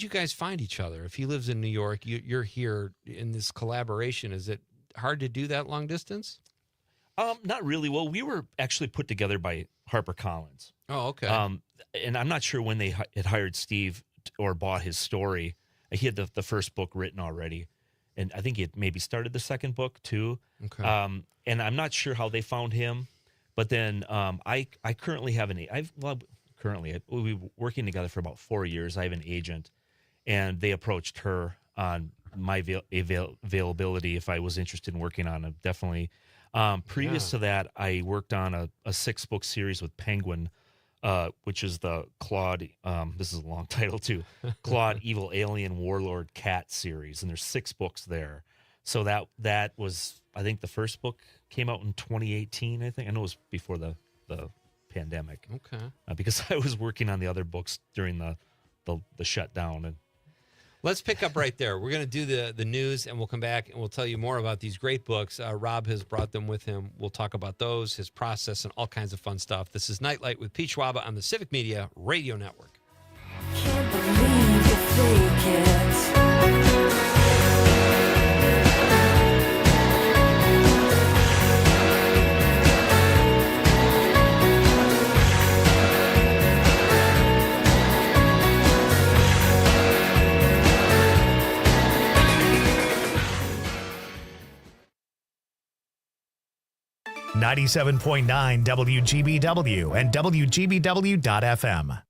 guys find each other? If he lives in New York, you're here in this collaboration. Is it hard to do that long distance? Not really. Well, we were actually put together by HarperCollins. Oh, okay. And I'm not sure when they had hired Steve or bought his story. He had the first book written already, and I think he had maybe started the second book too. Okay. And I'm not sure how they found him, but then I currently have we've been working together for about 4 years. I have an agent, and they approached her on my availability if I was interested in working on it. Definitely. Previous to that, I worked on a 6-book series with Penguin, which is the Claude, this is a long title too, Claude Evil Alien Warlord Cat series. And there's 6 books there. So that was, I think the first book came out in 2018, I think. I know it was before the pandemic. Okay. Because I was working on the other books during the shutdown. And let's pick up right there. We're going to do the news, and we'll come back and we'll tell you more about these great books. Rob has brought them with him. We'll talk about those, his process, and all kinds of fun stuff. This is Nite Light with Pete Schwaba on the Civic Media Radio Network. Can't believe you fake it. 97.9 WGBW and WGBW.FM.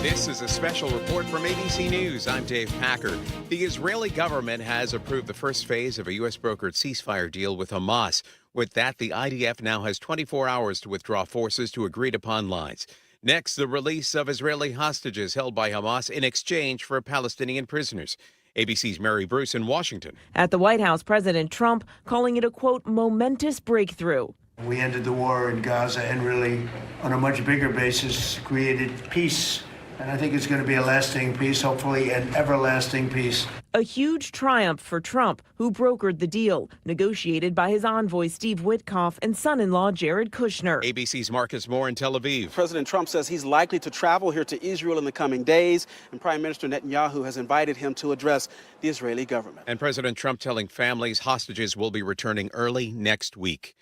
This is a special report from ABC News. I'm Dave Packer. The Israeli government has approved the first phase of a U.S. brokered ceasefire deal with Hamas. With that, the IDF now has 24 hours to withdraw forces to agreed-upon lines. Next, the release of Israeli hostages held by Hamas in exchange for Palestinian prisoners. ABC's Mary Bruce in Washington. At the White House, President Trump calling it a, quote, momentous breakthrough. We ended the war in Gaza and really, on a much bigger basis, created peace. And I think it's going to be a lasting peace, hopefully an everlasting peace. A huge triumph for Trump, who brokered the deal, negotiated by his envoy Steve Witkoff and son-in-law Jared Kushner. ABC's Marcus Moore in Tel Aviv. President Trump says he's likely to travel here to Israel in the coming days, and Prime Minister Netanyahu has invited him to address the Israeli government. And President Trump telling families hostages will be returning early next week.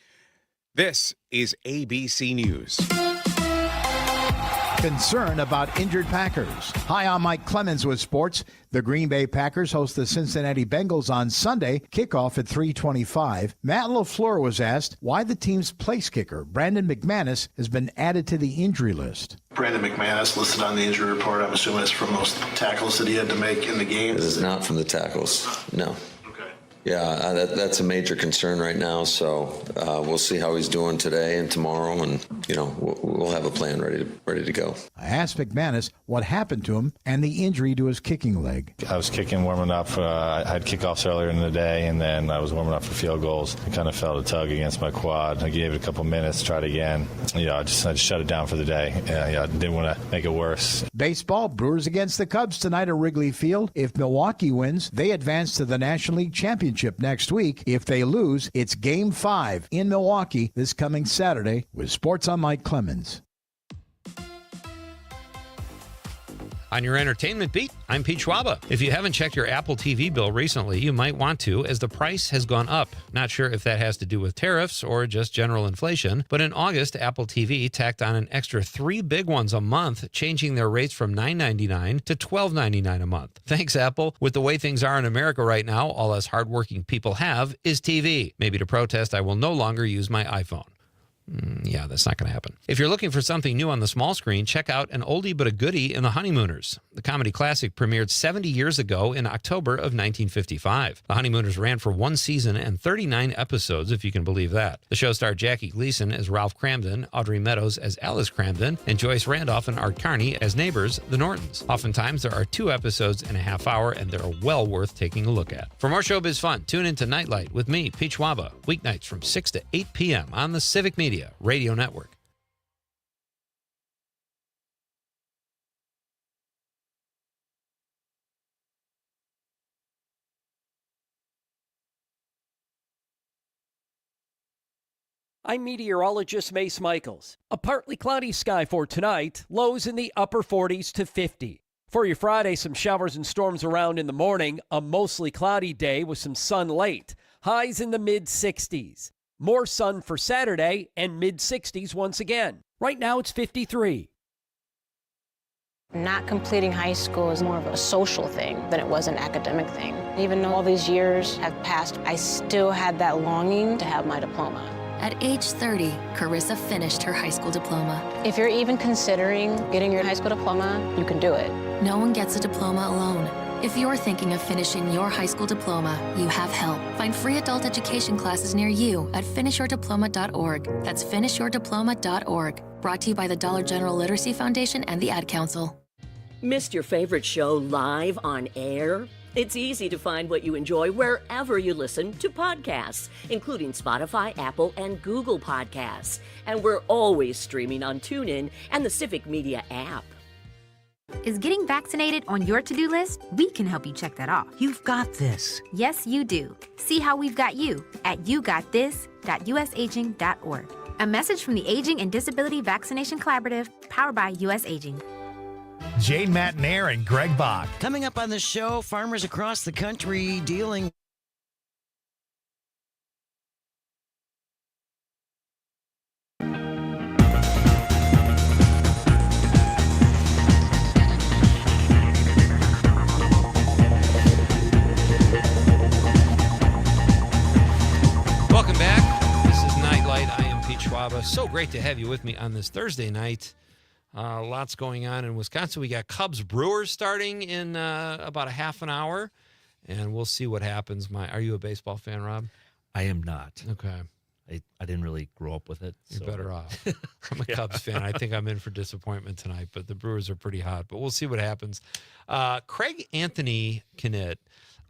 This is ABC News. Concern about injured Packers. Hi, I'm Mike Clemens with sports. The Green Bay Packers host the Cincinnati Bengals on Sunday, kickoff at 3:25. Matt LaFleur was asked why the team's place kicker, Brandon McManus, has been added to the injury list. Brandon McManus listed on the injury report. I'm assuming it's from those tackles that he had to make in the game. It is not from the tackles, no. Yeah, that's a major concern right now. So we'll see how he's doing today and tomorrow, and we'll have a plan ready to go. I asked McManus what happened to him and the injury to his kicking leg. I was warming up. I had kickoffs earlier in the day, and then I was warming up for field goals. I kind of felt a tug against my quad. I gave it a couple minutes, tried again. I just shut it down for the day. I didn't want to make it worse. Baseball, Brewers against the Cubs tonight at Wrigley Field. If Milwaukee wins, they advance to the National League Championship next week. If they lose, it's Game 5 in Milwaukee this coming Saturday. With Sports, I'm Mike Clemens. On your entertainment beat, I'm Pete Schwaba. If you haven't checked your Apple TV bill recently, you might want to, as the price has gone up. Not sure if that has to do with tariffs or just general inflation, but in August, Apple TV tacked on an extra 3 big ones a month, changing their rates from $9.99 to $12.99 a month. Thanks, Apple. With the way things are in America right now, all us hardworking people have is TV. Maybe to protest, I will no longer use my iPhone. Yeah, that's not going to happen. If you're looking for something new on the small screen, check out an oldie but a goodie in The Honeymooners. The comedy classic premiered 70 years ago in October of 1955. The Honeymooners ran for 1 season and 39 episodes, if you can believe that. The show starred Jackie Gleason as Ralph Cramden, Audrey Meadows as Alice Cramden, and Joyce Randolph and Art Carney as neighbors, the Nortons. Oftentimes, there are 2 episodes in a half hour, and they're well worth taking a look at. For more showbiz fun, tune in to Nite Light with me, Pete Schwaba, weeknights from 6 to 8 p.m. on the Civic Media Radio Network. I'm meteorologist Mace Michaels. A partly cloudy sky for tonight, lows in the upper 40s to 50. For your Friday, some showers and storms around in the morning, a mostly cloudy day with some sun late, highs in the mid-60s. More sun for Saturday and mid-60s once again. Right now it's 53. Not completing high school is more of a social thing than it was an academic thing. Even though all these years have passed, I still had that longing to have my diploma. At age 30, Carissa finished her high school diploma. If you're even considering getting your high school diploma, you can do it. No one gets a diploma alone. If you're thinking of finishing your high school diploma, you have help. Find free adult education classes near you at finishyourdiploma.org. That's finishyourdiploma.org. Brought to you by the Dollar General Literacy Foundation and the Ad Council. Missed your favorite show live on air? It's easy to find what you enjoy wherever you listen to podcasts, including Spotify, Apple, and Google Podcasts. And we're always streaming on TuneIn and the Civic Media app. Is getting vaccinated on your to-do list? We can help you check that off. You've got this. Yes, you do. See how we've got you at yougotthis.usaging.org. A message from the Aging and Disability Vaccination Collaborative, powered by U.S. Aging. Jane Matnair and Greg Bach. Coming up on the show, farmers across the country dealing. Welcome back. This is Night Light. I am Pete Schwaba. So great to have you with me on this Thursday night. Lots going on in Wisconsin. We got Cubs Brewers starting in about a half an hour, and we'll see what happens. Are you a baseball fan, Rob? I am not. Okay. I didn't really grow up with it. You're better off. I'm a Cubs fan. I think I'm in for disappointment tonight, but the Brewers are pretty hot. But we'll see what happens. Craig Anthony Knitt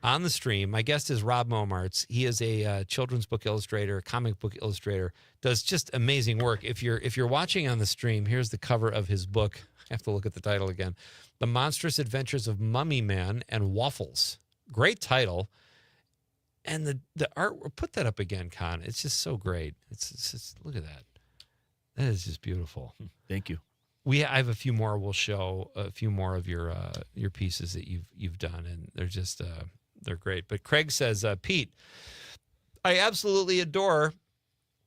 on the stream. My guest is Rob Momartz. He is a children's book illustrator, comic book illustrator, does just amazing work. If you're watching on the stream, here's the cover of his book. I have to look at the title again. The Monstrous Adventures of Mummy Man and Waffles. Great title. And the art, put that up again, Con. It's just so great. It's just, look at that. That is just beautiful. Thank you. I have a few more. We'll show a few more of your pieces that you've done, and they're just they're great. But Craig says, Pete, I absolutely adore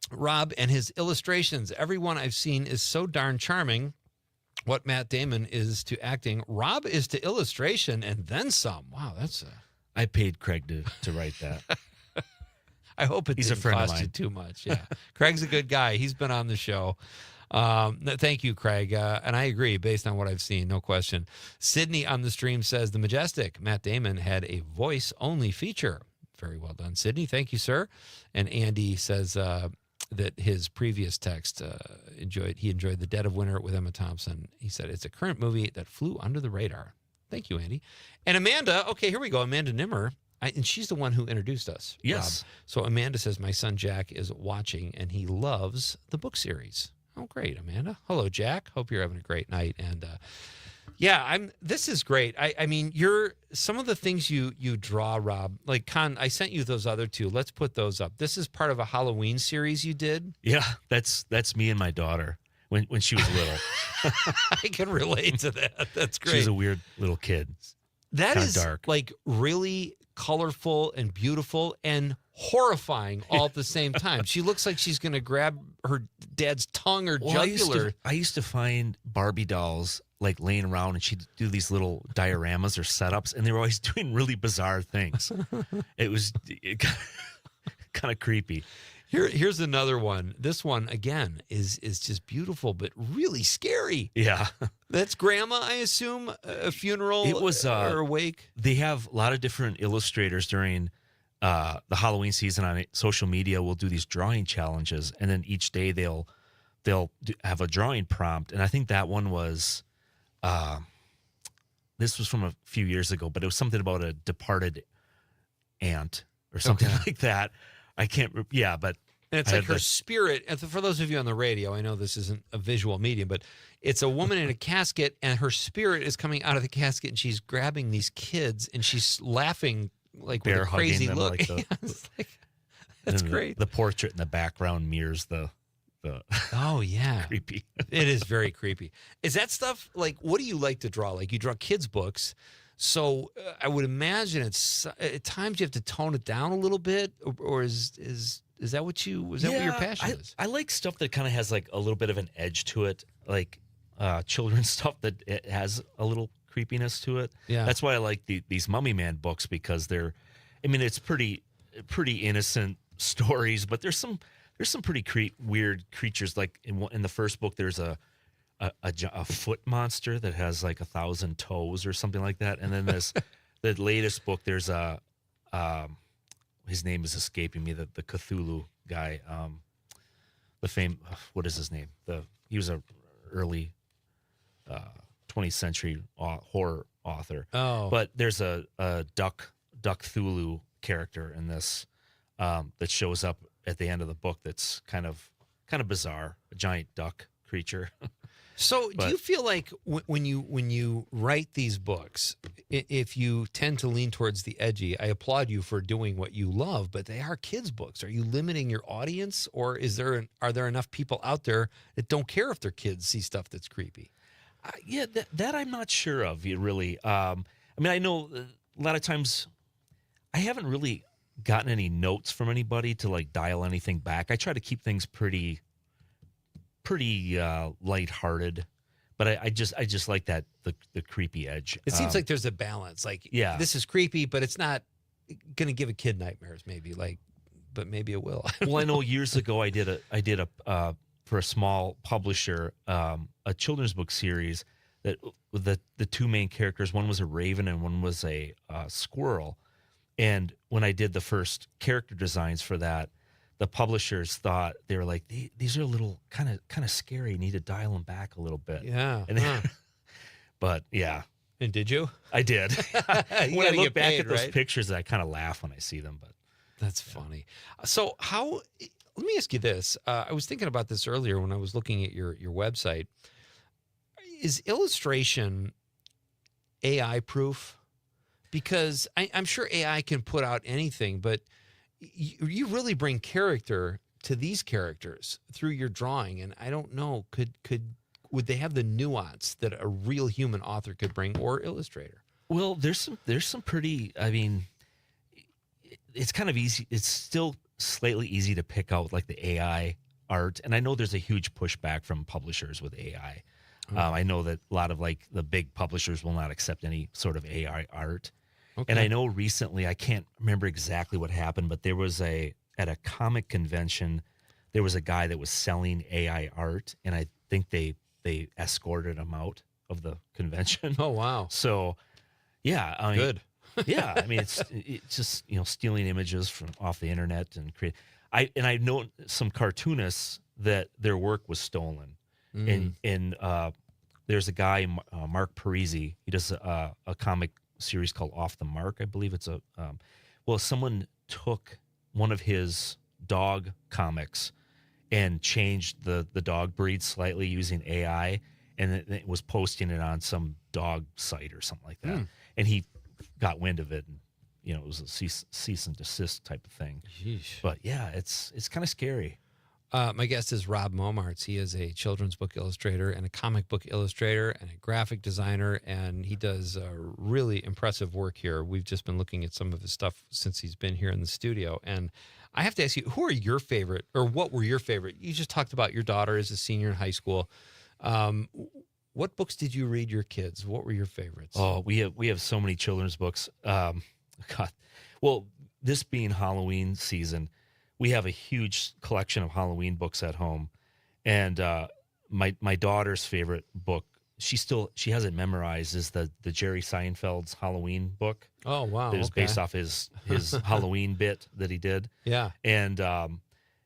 Rob and his illustrations. Everyone I've seen is so darn charming. What Matt Damon is to acting, Rob is to illustration, and then some. Wow, that's I paid Craig to write that. I hope it didn't cost you too much. Yeah, Craig's a good guy. He's been on the show. Thank you, Craig. And I agree based on what I've seen, no question. Sydney on the stream says the Majestic, Matt Damon, had a voice-only feature. Very well done, Sydney. Thank you, sir. And Andy says that his previous text, he enjoyed The Dead of Winter with Emma Thompson. He said it's a current movie that flew under the radar. Thank you, Andy. And Amanda, okay, here we go. Amanda Nimmer. And she's the one who introduced us. Yes. Rob. So Amanda says, my son Jack is watching, and he loves the book series. Oh, great, Amanda. Hello, Jack. Hope you're having a great night. And this is great. I mean, some of the things you draw, Rob, like Con, I sent you those other two. Let's put those up. This is part of a Halloween series you did. Yeah, that's me and my daughter when she was little. I can relate to that. That's great. She's a weird little kid. That is dark. Like really colorful and beautiful and horrifying all at the same time. She looks like she's going to grab her dad's tongue or jugular. I used to find Barbie dolls like laying around, and she'd do these little dioramas or setups, and they were always doing really bizarre things. It was kind of creepy. Here's another one. This one, again, is just beautiful, but really scary. Yeah. That's Grandma, I assume, a funeral it was, or a wake. They have a lot of different illustrators during the Halloween season on social media. Will do these drawing challenges, and then each day they'll have a drawing prompt. And I think that one was, this was from a few years ago, but it was something about a departed aunt or something like that. I can't, but. And it's like her spirit, and for those of you on the radio, I know this isn't a visual medium, but it's a woman in a casket, and her spirit is coming out of the casket, and she's grabbing these kids, and she's laughing like with a crazy look. That's great. The portrait in the background mirrors the oh yeah, creepy. It is very creepy. Is that stuff like, what do you like to draw? Like, you draw kids' books. So I would imagine it's at times you have to tone it down a little bit, or is that what what your passion is? I like stuff that kind of has like a little bit of an edge to it, like children's stuff that it has a little creepiness to it. Yeah, that's why I like these Mummy Man books, because it's pretty innocent stories, but there's some pretty weird creatures. Like in the first book, there's a foot monster that has like 1,000 toes or something like that. And then the latest book, there's his name is escaping me, the Cthulhu guy, what is his name? He was a early 20th century horror author. Oh. But there's a Duck Thulu character in this that shows up at the end of the book that's kind of bizarre, a giant duck creature. So do you feel like when you write these books, if you tend to lean towards the edgy, I applaud you for doing what you love, but they are kids' books. Are you limiting your audience, or are there enough people out there that don't care if their kids see stuff that's creepy? Yeah, that I'm not sure of, really. I mean, I know a lot of times I haven't really gotten any notes from anybody to like dial anything back. I try to keep things pretty lighthearted, but I just like that the creepy edge. It seems like there's a balance. Like, yeah, this is creepy, but it's not going to give a kid nightmares. Maybe but maybe it will. Well, I know years ago I did a for a small publisher a children's book series that the two main characters, one was a raven and one was a squirrel. And when I did the first character designs for that, the publishers thought, they were like, these are a little kind of scary. You need to dial them back a little bit. Yeah. And but yeah. And did you? I did. When I look back at those right? pictures, I kind of laugh when I see them. But that's funny. So let me ask you this. I was thinking about this earlier when I was looking at your website. Is illustration AI proof? Because I'm sure AI can put out anything, but you really bring character to these characters through your drawing. And I don't know, would they have the nuance that a real human author could bring, or illustrator? Well, there's some pretty, I mean, it's kind of easy. It's still slightly easy to pick out like the AI art. And I know there's a huge pushback from publishers with AI. I know that a lot of like the big publishers will not accept any sort of AI art. Okay. And I know recently, I can't remember exactly what happened, but there was at a comic convention, there was a guy that was selling AI art, and I think they escorted him out of the convention. Oh, wow. So, yeah. I mean, good. Yeah. I mean, it's just, stealing images from off the internet and create. I know some cartoonists that their work was stolen. And there's a guy, Mark Parisi. He does a comic series called Off the Mark. I believe it's someone took one of his dog comics and changed the dog breed slightly using AI, and it was posting it on some dog site or something like that. And he got wind of it, and it was a cease and desist type of thing. Yeesh. But yeah, it's kind of scary. My guest is Rob Momartz. He is a children's book illustrator and a comic book illustrator and a graphic designer, and he does really impressive work here. We've just been looking at some of his stuff since he's been here in the studio. And I have to ask you, who are your favorite, or what were your favorite? You just talked about your daughter as a senior in high school. What books did you read your kids? What were your favorites? Oh, we have so many children's books. God. Well, this being Halloween season, we have a huge collection of Halloween books at home, and my daughter's favorite book, she has it memorized, is the Jerry Seinfeld's Halloween book. Oh wow! It was based off his Halloween bit that he did. Yeah, and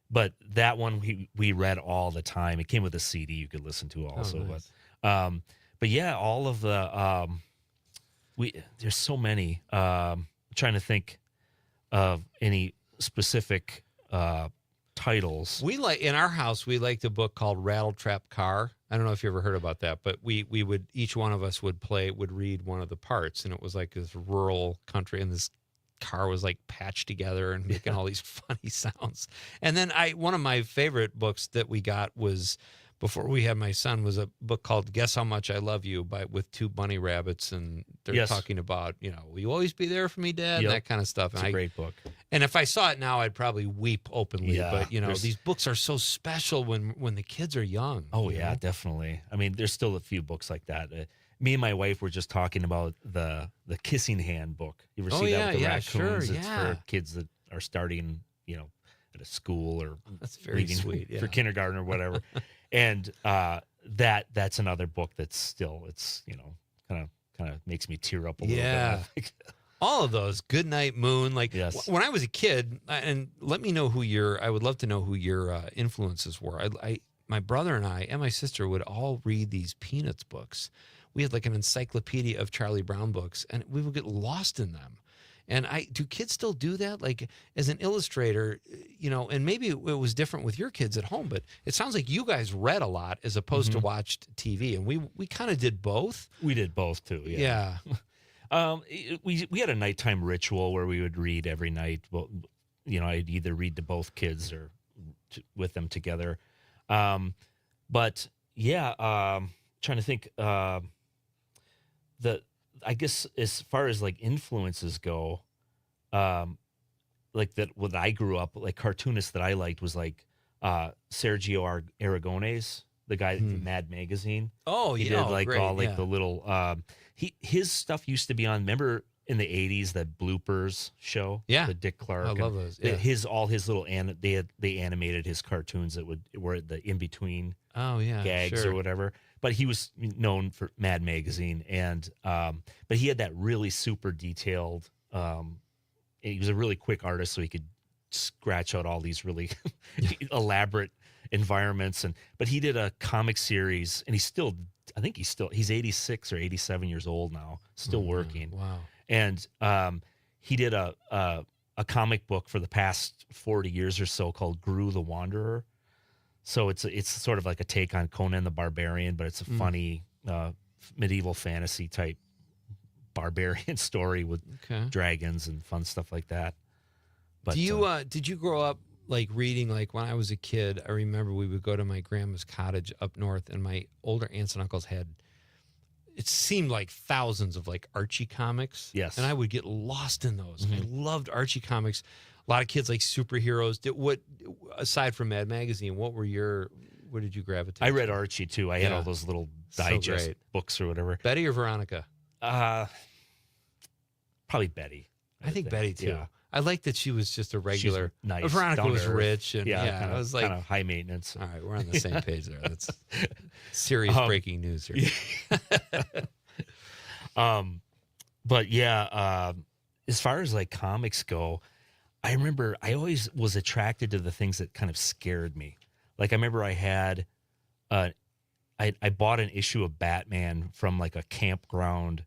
but that one we read all the time. It came with a CD you could listen to also. Oh, nice. But yeah, all of the there's so many. I'm trying to think of any specific titles. In our house, we liked a book called Rattle Trap Car. I don't know if you ever heard about that, but we would, each one of us would read one of the parts, and it was like this rural country, and this car was like patched together and making all these funny sounds. And then one of my favorite books that we got was, before we had my son, was a book called Guess How Much I Love You with two bunny rabbits, and they're talking about, will you always be there for me, Dad? And that kind of stuff. It's a great book. And if I saw it now, I'd probably weep openly. Yeah, but these books are so special when the kids are young. Oh yeah, definitely. I mean, there's still a few books like that. Me and my wife were just talking about the Kissing Hand book. You ever see that with the raccoons? Sure, it's for kids that are starting, at a school, or that's very leaving sweet, for kindergarten or whatever. And that's another book that's still, it's kind of makes me tear up a little bit. All of those, Goodnight Moon. Like when I was a kid, and let me know I would love to know who your influences were. My brother and I and my sister would all read these Peanuts books. we had like an encyclopedia of Charlie Brown books, and we would get lost in them. And do kids still do that? Like as an illustrator, and maybe it was different with your kids at home, but it sounds like you guys read a lot as opposed to watched TV. And we kind of did both. We did both too. Yeah. We had a nighttime ritual where we would read every night. Well, I'd either read to both kids or with them together. But yeah, trying to think, I guess as far as like influences go, like that, what I grew up, like cartoonists that I liked was like Sergio Aragones, the guy from Mad Magazine. Oh, he yeah. did like great, all like the little, his stuff used to be on, remember in the 80s, that bloopers show? Yeah. The Dick Clark. I love those. Yeah. All his little, they animated his cartoons that were the in-between gags or whatever. But he was known for Mad Magazine, and but he had that really super detailed. He was a really quick artist, so he could scratch out all these really elaborate environments. But he did a comic series, and he's 86 or 87 years old now, still working. Wow! And he did a comic book for the past 40 years or so called Gru the Wanderer. So it's sort of like a take on Conan the Barbarian, but it's a funny medieval fantasy type barbarian story with dragons and fun stuff like that. But did you grow up like reading? Like when I was a kid, I remember we would go to my grandma's cottage up north, and my older aunts and uncles had, it seemed like thousands of like Archie comics. Yes. And I would get lost in those. I loved Archie comics. A lot of kids like superheroes. Aside from Mad Magazine, what did you gravitate I read to? Archie too. I had all those little digest books or whatever. Betty or Veronica? Probably Betty. I think Betty too. Yeah. I like that she was just a regular. She's nice. Veronica down was to earth. rich, and kind I was like, kind of high maintenance. all right, we're on the same page there. That's serious breaking news here. But yeah, as far as like comics go, I remember I always was attracted to the things that kind of scared me. Like I remember I had, I bought an issue of Batman from like a campground,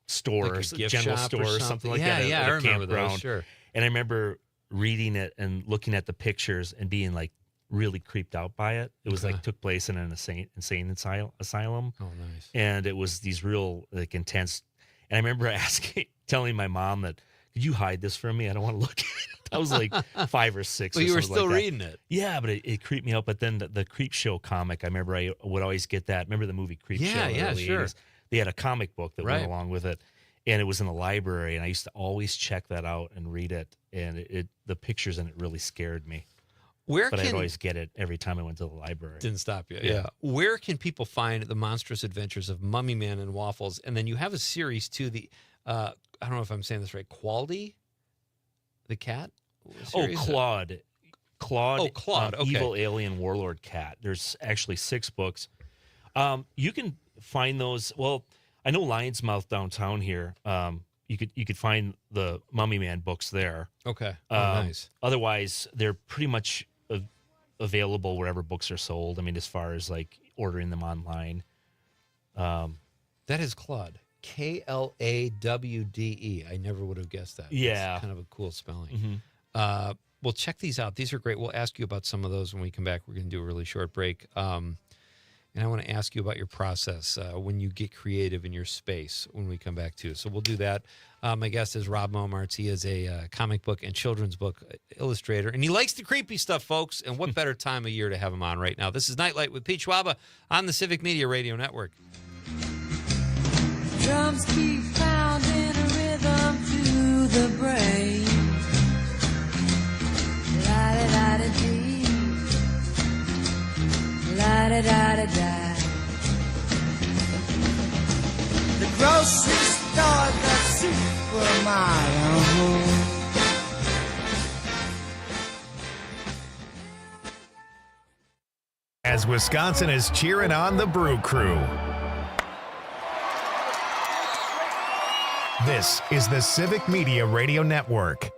store, Like a gift general shop store, or something like that. Yeah, at I a remember campground. those. Sure. And I remember reading it and looking at the pictures and being like really creeped out by it. It was like took place in an insane asylum. Oh, nice. And it was these real like intense. And I remember telling my mom that, could you hide this from me? I don't want to look at it. I was like 5 or 6. Well, or you were something still like that. reading it. Yeah, but it creeped me out. But then the Creep Show comic, I remember I would always get that. Remember the movie Creep Show? Yeah, early sure. 80s? They had a comic book that went along with it. And it was in the library, and I used to always check that out and read it. And the pictures in it really scared me. But I'd always get it every time I went to the library. Didn't stop you. Yeah. Where can people find the monstrous adventures of Mummy Man and Waffles? And then you have a series too. I don't know if I'm saying this right. Quality, the cat. Claude. Claude. Oh, Claude. Okay. Evil Alien Warlord Cat. There's actually 6 books. You can find those. Well, I know Lion's Mouth downtown here. You could find the Mummy Man books there. Okay. Nice. Otherwise, they're pretty much available wherever books are sold. I mean, as far as like ordering them online. That is Claude. Klawde. I never would have guessed that. Yeah. It's kind of a cool spelling. Well, check these out. These are great. We'll ask you about some of those when we come back. We're going to do a really short break. And I want to ask you about your process when you get creative in your space when we come back too. So we'll do that. My guest is Rob Momarts. He is a comic book and children's book illustrator, and he likes the creepy stuff, folks. And what better time of year to have him on right now? This is Nightlight with Pete Schwaba on the Civic Media Radio Network. Drums keep pounding a rhythm to the brain. La-da-da-da-dee, la-da-da-da-da. The grocery store, the supermarket. As Wisconsin is cheering on the Brew Crew. This is the Civic Media Radio Network.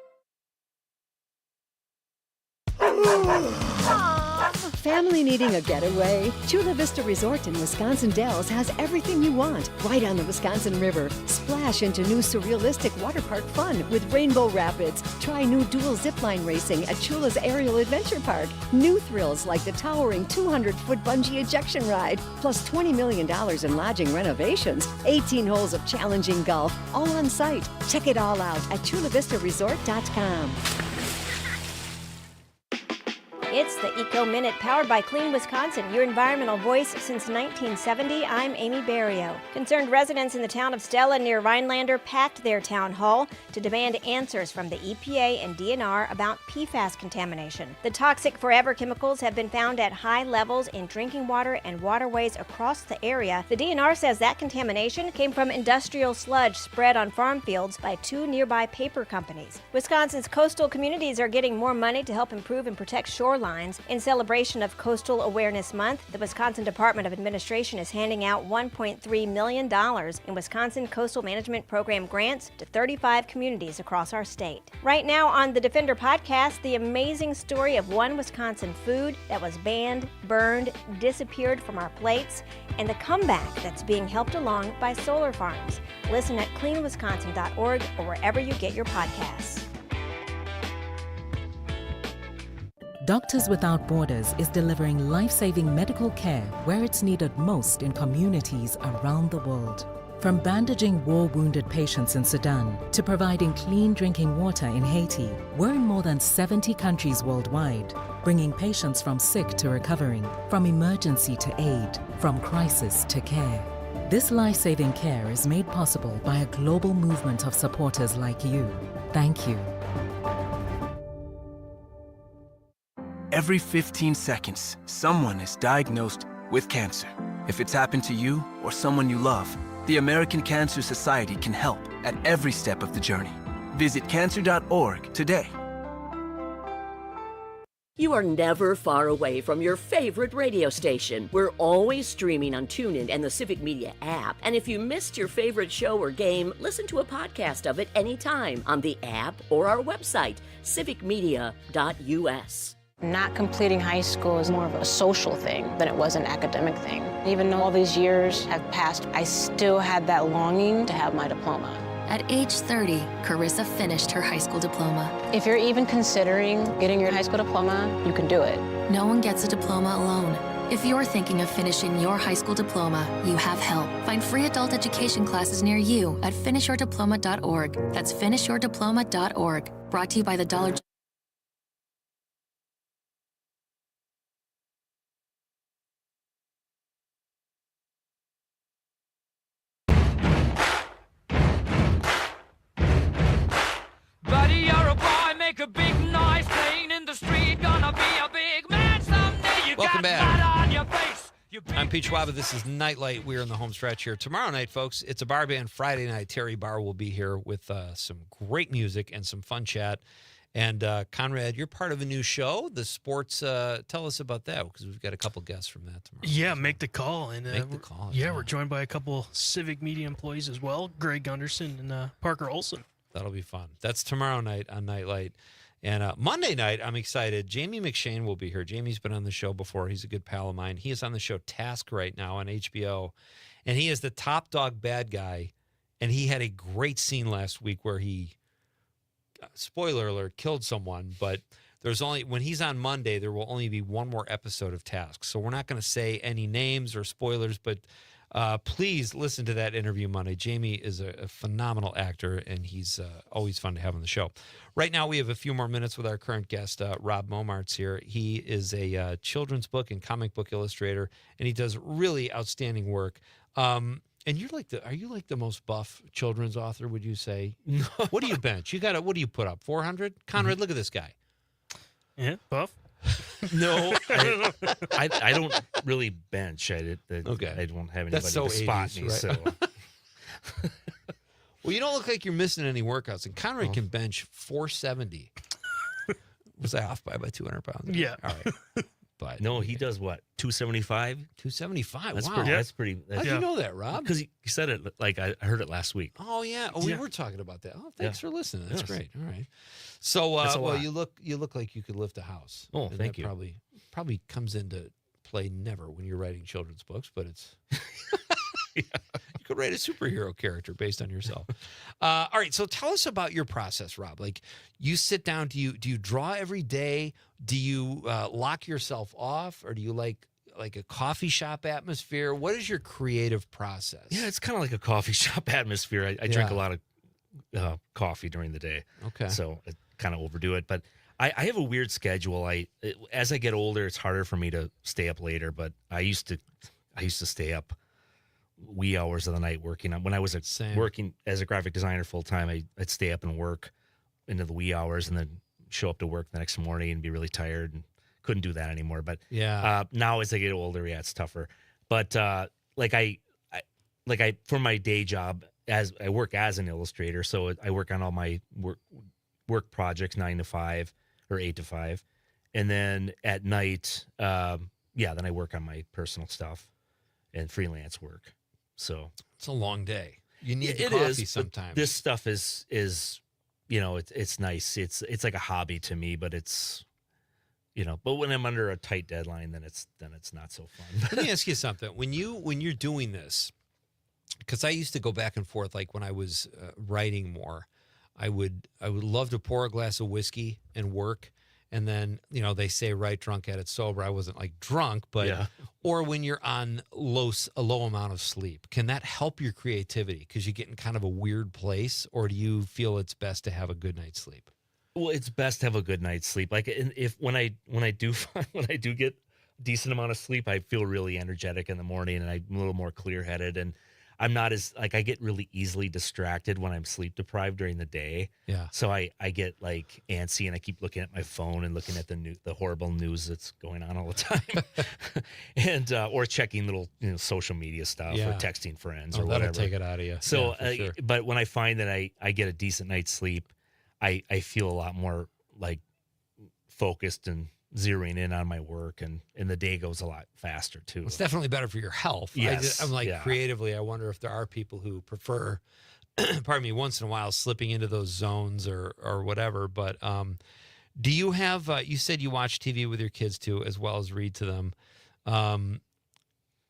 family needing a getaway? Chula Vista Resort in Wisconsin Dells has everything you want, right on the Wisconsin River. Splash into new surrealistic water park fun with rainbow rapids. Try new dual zipline racing at Chula's Aerial Adventure Park. New thrills like the towering 200-foot bungee ejection ride, plus $20 million in lodging renovations, 18 holes of challenging golf, all on site. Check it all out at chulavistaresort.com. It's the Eco Minute powered by Clean Wisconsin, your environmental voice since 1970. I'm Amy Barrio. Concerned residents in the town of Stella near Rhinelander packed their town hall to demand answers from the EPA and DNR about PFAS contamination. The toxic forever chemicals have been found at high levels in drinking water and waterways across the area. The DNR says that contamination came from industrial sludge spread on farm fields by 2 nearby paper companies. Wisconsin's coastal communities are getting more money to help improve and protect shorelines. In celebration of Coastal Awareness Month, the Wisconsin Department of Administration is handing out $1.3 million in Wisconsin Coastal Management Program grants to 35 communities across our state. Right now on the Defender podcast, the amazing story of one Wisconsin food that was banned, burned, disappeared from our plates, and the comeback that's being helped along by solar farms. Listen at cleanwisconsin.org or wherever you get your podcasts. Doctors Without Borders is delivering life-saving medical care where it's needed most in communities around the world. From bandaging war-wounded patients in Sudan to providing clean drinking water in Haiti, we're in more than 70 countries worldwide, bringing patients from sick to recovering, from emergency to aid, from crisis to care. This life-saving care is made possible by a global movement of supporters like you. Thank you. Every 15 seconds, someone is diagnosed with cancer. If it's happened to you or someone you love, the American Cancer Society can help at every step of the journey. Visit cancer.org today. You are never far away from your favorite radio station. We're always streaming on TuneIn and the Civic Media app. And if you missed your favorite show or game, listen to a podcast of it anytime on the app or our website, civicmedia.us. Not completing high school is more of a social thing than it was an academic thing. Even though all these years have passed, I still had that longing to have my diploma. At age 30, Carissa finished her high school diploma. If you're even considering getting your high school diploma, you can do it. No one gets a diploma alone. If you're thinking of finishing your high school diploma, you have help. Find free adult education classes near you at finishyourdiploma.org. That's finishyourdiploma.org. Brought to you by the Dollar Buddy, you're a boy, make a big noise, playing in the street, gonna be a big man someday. You Welcome got back. mud on your face. I'm Pete Schwaba. This is Night Light. We're in the home stretch here. Tomorrow night, folks, it's a bar band Friday night. Terry Barr will be here with some great music and some fun chat. And Conrad, you're part of a new show, the sports. Tell us about that, because we've got a couple guests from that tomorrow. Yeah, make the call. And Make the call. Yeah, we're joined by a couple Civic Media employees as well, Greg Gunderson and Parker Olson. That'll be fun. That's tomorrow night on Night Light. And Monday night, I'm excited. Jamie McShane will be here. Jamie's been on the show before. He's a good pal of mine. He is on the show Task right now on HBO. And he is the top dog bad guy. And he had a great scene last week where he, spoiler alert, killed someone. But there's only, when he's on Monday, there will only be one more episode of Task. So we're not going to say any names or spoilers, but please listen to that interview Monday. Jamie is a phenomenal actor, and he's always fun to have on the show. Right now, we have a few more minutes with our current guest, Rob Momart's here. He is a children's book and comic book illustrator, and he does really outstanding work. And you're like are you like the most buff children's author, would you say? No. What do you bench? What do you put up? 400? Conrad, look at this guy. Yeah, buff. No, I don't really bench. I don't have anybody That's so to spot 80s, me. right? So, well, you don't look like you're missing any workouts. And Conrad can bench 470. Was I off by about 200 pounds? Yeah. All right. but No, he does what? 275. 275. That's Wow, pretty. That's pretty. How'd you know that, Rob? Because he said it like I heard it last week. Oh yeah. Oh, we were talking about that. Oh, thanks for listening. That's great. All right. So, That's a well, lot. you look like you could lift a house. Oh, And thank that you. Probably comes into play never when you're writing children's books, but it's you could write a superhero character based on yourself. All right, so tell us about your process, Rob. Like, you sit down. Do you draw every day? Do you lock yourself off, or do you like a coffee shop atmosphere? What is your creative process? Yeah, it's kind of like a coffee shop atmosphere. I drink a lot of coffee during the day. Okay. So I kind of overdo it, but I have a weird schedule. As I get older, it's harder for me to stay up later, but I used to stay up wee hours of the night working on when I was working as a graphic designer full time. I'd stay up and work into the wee hours and then show up to work the next morning and be really tired and couldn't do that anymore. But now as I get older, it's tougher. But for my day job, as I work as an illustrator, so I work on all my work projects 9 to 5 or 8 to 5, and then at night, then I work on my personal stuff and freelance work. So it's a long day. You need it coffee is, sometimes. This stuff is it's nice. It's like a hobby to me, but it's but when I'm under a tight deadline, then it's not so fun. Let me ask you something. When you're doing this, because I used to go back and forth, like when I was writing more, I would love to pour a glass of whiskey and work. And then, they say write drunk, edit sober. I wasn't like drunk, but, or when you're on a low amount of sleep, can that help your creativity? Because you get in kind of a weird place, or do you feel it's best to have a good night's sleep? Well, it's best to have a good night's sleep. Like, when I do get a decent amount of sleep, I feel really energetic in the morning, and I'm a little more clear headed, and I'm not as I get really easily distracted when I'm sleep deprived during the day. Yeah. So I get like antsy, and I keep looking at my phone and looking at the horrible news that's going on all the time, and or checking little social media stuff or texting friends or whatever. That'll take it out of you. So, sure. But when I find that I get a decent night's sleep, I feel a lot more like focused and zeroing in on my work, and the day goes a lot faster too. It's definitely better for your health. Yes. I'm like, creatively, I wonder if there are people who prefer, pardon me, once in a while slipping into those zones or whatever. But do you have, you said you watch TV with your kids too, as well as read to them.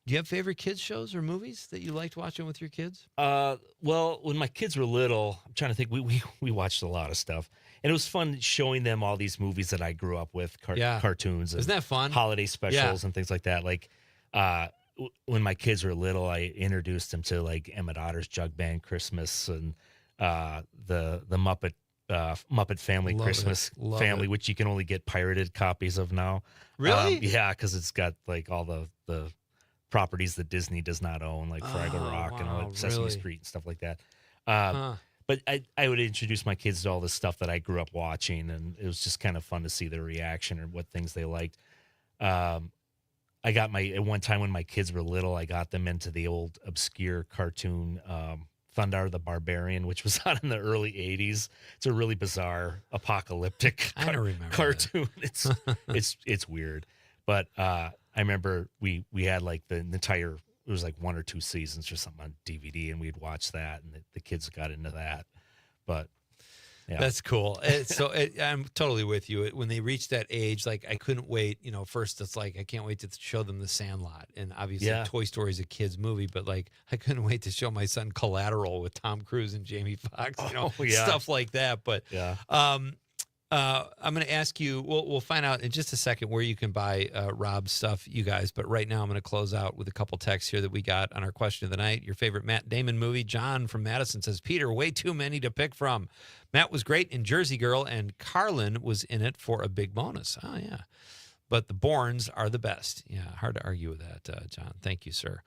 Do you have favorite kids shows or movies that you liked watching with your kids? Well, when my kids were little, I'm trying to think, we watched a lot of stuff. And it was fun showing them all these movies that I grew up with, cartoons. Isn't that fun? Holiday specials and things like that. Like when my kids were little, I introduced them to like Emmett Otter's Jug Band Christmas and the Muppet Family Christmas Family, which you can only get pirated copies of now. Really? Yeah, because it's got like all the properties that Disney does not own, like Fraggle Rock and all Sesame Street and stuff like that. But I would introduce my kids to all this stuff that I grew up watching, and it was just kind of fun to see their reaction or what things they liked. At one time when my kids were little, I got them into the old obscure cartoon Thundar the Barbarian, which was out in the early 80s. It's a really bizarre apocalyptic cartoon. It's weird. But I remember we had like the entire, it was like 1 or 2 seasons or something on DVD, and we'd watch that, and the kids got into that. But yeah, that's cool. I'm totally with you. When they reach that age, like I couldn't wait. First it's like I can't wait to show them The Sandlot, and obviously Toy Story is a kids movie, but like I couldn't wait to show my son Collateral with Tom Cruise and Jamie Foxx. Stuff like that. But I'm going to ask you, we'll find out in just a second where you can buy Rob's stuff, you guys. But right now I'm going to close out with a couple texts here that we got on our question of the night. Your favorite Matt Damon movie? John from Madison says, Peter, way too many to pick from. Matt was great in Jersey Girl, and Carlin was in it for a big bonus. Oh, yeah. But the Bournes are the best. Yeah, hard to argue with that, John. Thank you, sir.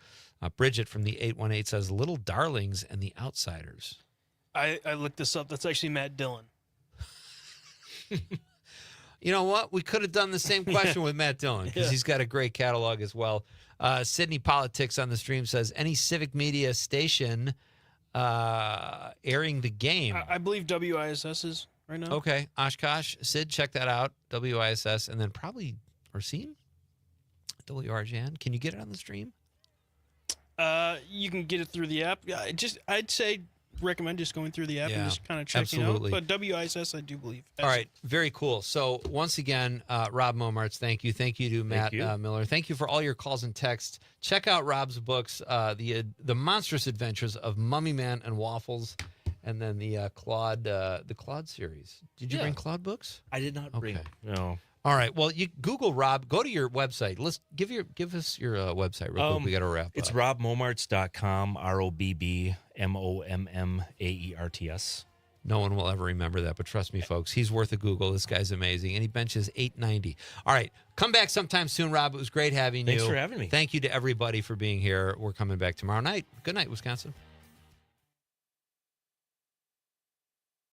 Bridget from the 818 says, Little Darlings and The Outsiders. I looked this up. That's actually Matt Dillon. You know what? We could have done the same question with Matt Dillon because he's got a great catalog as well. Sydney Politics on the stream says, any civic media station airing the game? I believe WISS is right now. Okay. Oshkosh. Sid, check that out. WISS. And then probably Racine? WRJN. Can you get it on the stream? You can get it through the app. Yeah, I'd say recommend just going through the app and just kind of checking absolutely. out. But WISS, I do believe. All right, very cool. So once again, Rob Momarts, thank you. Thank you to Matt Miller. Thank you for all your calls and texts. Check out Rob's books, the Monstrous Adventures of Mummy Man and Waffles, and then the Claude series. Did you bring Claude books? I did not bring. No. All right. Well, you Google Rob. Go to your website. Let's give us your website real quick. We got to wrap. It's up. robmomarts.com. ROBBMOMMAERTS. No one will ever remember that, but trust me, folks, he's worth a Google. This guy's amazing, and he benches 890. All right, come back sometime soon, Rob. It was great having you. Thanks for having me. Thank you to everybody for being here. We're coming back tomorrow night. Good night, Wisconsin.